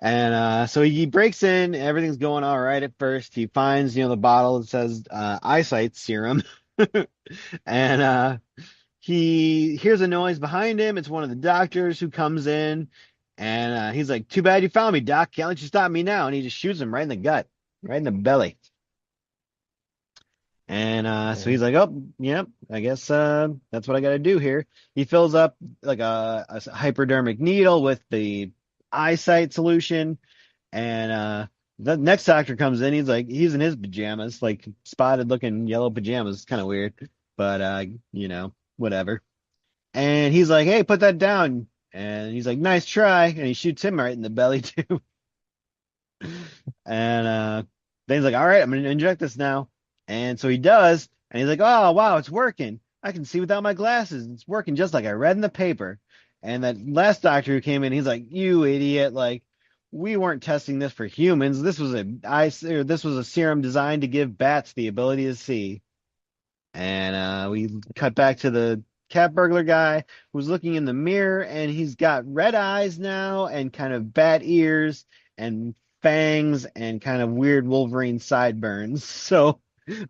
And so he breaks in, everything's going all right at first. He finds, the bottle that says eyesight serum. And he hears a noise behind him. It's one of the doctors who comes in, and he's like, "Too bad you found me, Doc. Can't let you stop me now." And he just shoots him right in the gut, right in the belly. And so he's like, "Oh, yep, I guess that's what I got to do here." He fills up like a hypodermic needle with the eyesight solution, and the next doctor comes in. He's in his pajamas, like spotted looking yellow pajamas. Kind of weird, but whatever. And he's like, "Hey, put that down." And he's like, "Nice try." And he shoots him right in the belly too. And then he's like, "All right, I'm gonna inject this now." And so he does, and he's like, "Oh wow, it's working. I can see without my glasses. It's working just like I read in the paper." And that last doctor who came in, he's like, "You idiot! Like, we weren't testing this for humans. This was a serum designed to give bats the ability to see." And we cut back to the cat burglar guy who's looking in the mirror, and he's got red eyes now and kind of bat ears and fangs and kind of weird Wolverine sideburns. So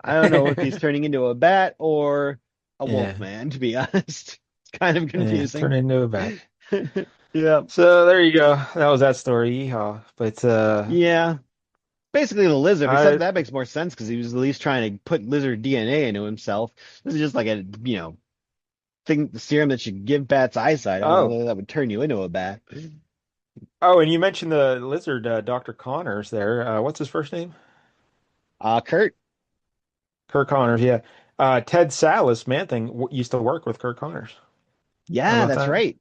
I don't know if he's turning into a bat or a wolf Yeah, man, to be honest. It's kind of yeah, turn confusing. into a bat. Yeah. So there you go. That was that story. Yeehaw. But Yeah. Basically the lizard, except I that makes more sense because he was at least trying to put lizard DNA into himself. This is just like a, thing, the serum that should give bats eyesight. I don't know oh whether that would turn you into a bat. oh, and you mentioned the lizard, Dr. Connors there. What's his first name? Kurt. Kirk Connors. Yeah. Ted Salas, Man Thing, used to work with Kirk Connors. How Yeah, about that's that? right.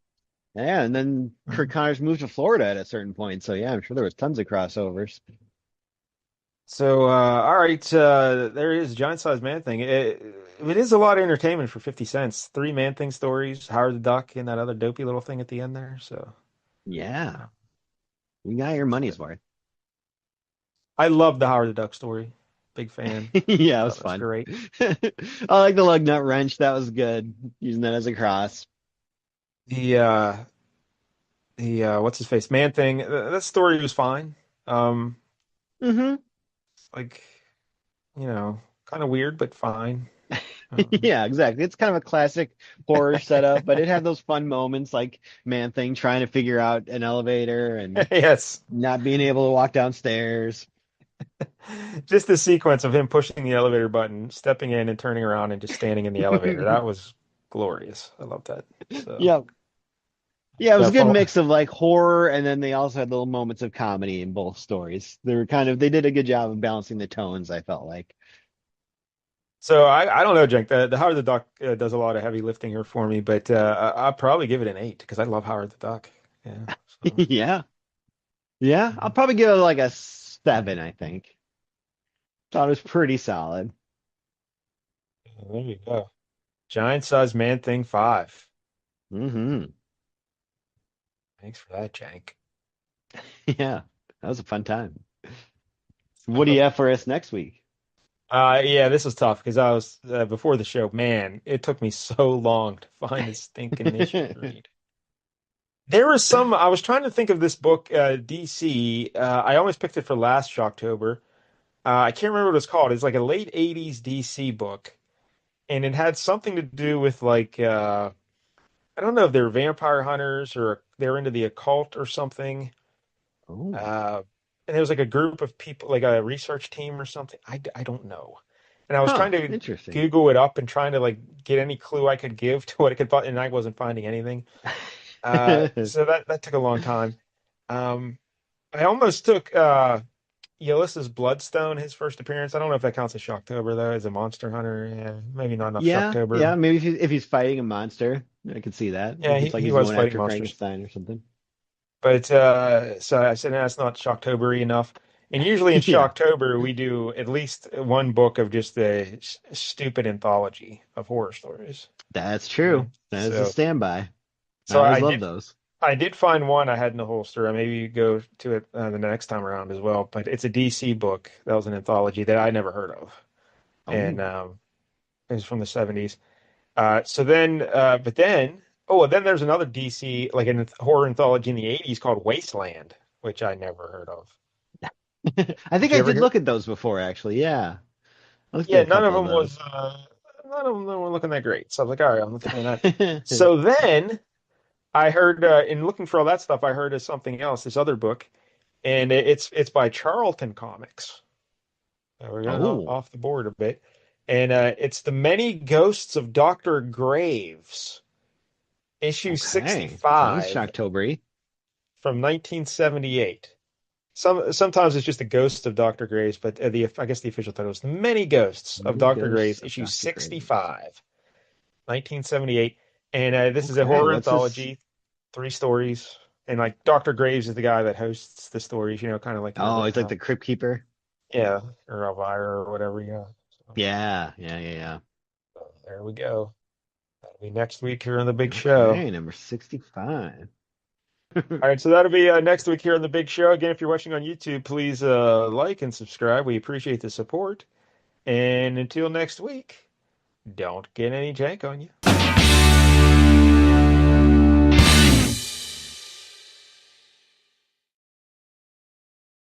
Yeah, and then Kurt Mhm. Connors moved to Florida at a certain point. So yeah, I'm sure there was tons of crossovers. So, all right, there is Giant Size Man Thing. It is a lot of entertainment for 50 cents. Three Man Thing stories, Howard the Duck, and that other dopey little thing at the end there. So, Yeah, uh, you got your it's money's good. worth. I love the Howard the Duck story. Big fan. Yeah, it was Thought it was fun. great. I like the lug nut wrench. That was good. Using that as a cross. The what's his face Man Thing. That story was fine. Um, Hmm. like kind of weird, but fine. Um, Yeah, exactly. It's kind of a classic horror setup, but it had those fun moments like Man Thing trying to figure out an elevator and yes. not being able to walk downstairs. Just the sequence of him pushing the elevator button, stepping in and turning around and just standing in the elevator. That was glorious. I love that. So Yeah. Yeah, it was a that good follow. mix of like horror and then they also had little moments of comedy in both stories. They did a good job of balancing the tones, I felt like. So I don't know, Jenk. The Howard the Duck does a lot of heavy lifting here for me, but I'll probably give it an 8 because I love Howard the Duck. Yeah. So Yeah. Yeah, I'll mhm. probably give it like a 7, I think. Thought it was pretty solid. There you go. Giant Size Man Thing 5. Hmm. Thanks for that, Jenk. Yeah, that was a fun time. What do you have for us next week? Yeah, this was tough because I was before the show. Man, it took me so long to find this stinking issue to read. There was some. I was trying to think of this book, DC. I almost picked it for last Shocktober. I can't remember what it's called. It's like a late '80s DC book, and it had something to do with like I don't know if they're vampire hunters or they're into the occult or something. Oh, Uh, and there was like a group of people, like a research team or something. I don't know. And I was huh, trying to interesting. Google it up and trying to like get any clue I could give to what it could, and I wasn't finding anything. So that took a long time. Um, I almost took Ulysses Bloodstone, his first appearance. I don't know if that counts as Shocktober though, as a monster hunter. Yeah, maybe not enough Yeah, yeah, Shocktober. maybe if he's fighting a monster, I could see that. Yeah, If he, it's like he he's was going fighting after monsters. Frankenstein or something. But so I said, that's not Shocktober enough. And usually in Yeah, Shocktober, we do at least one book of just the stupid anthology of horror stories. that's Right. true. That is a standby. I So always love those. I did find one I had in the holster. I maybe go to it the next time around as well. But it's a DC book that was an anthology that I never heard of, and Oh, it was from the '70s. But then, oh, and then there's another DC like an horror anthology in the '80s called Wasteland, which I never heard of. I think Did you I ever did hear? look at those before, actually. Yeah, I looked at Yeah, a couple of those. none of them were looking that great. So I was like, all right, I'm looking at that. So then I heard in looking for all that stuff, I heard of something else, this other book, and it's by Charlton Comics. We're going Oh, off the board a bit, and it's The Many Ghosts of Dr. Graves, issue okay. Sounds 65 Shocktobery. from 1978. Sometimes it's just the ghosts of Dr. Graves, but I guess the official title is The Many Ghosts of Many Dr. Ghosts Graves, of issue Dr. Graves. 65, 1978. And this is a Okay, horror what's this? anthology, three stories. And like Dr. Graves is the guy that hosts the stories, kind of like Oh, your it's like the Crypt Keeper. yeah, or Elvira or whatever, yeah. So, Yeah, yeah, yeah, there we go. That'll be next week here on the big yeah. show. Okay, number 65. All right, so that'll be next week here on the big show. Again, if you're watching on YouTube, please like and subscribe. We appreciate the support. And until next week, Don't get any jank on you.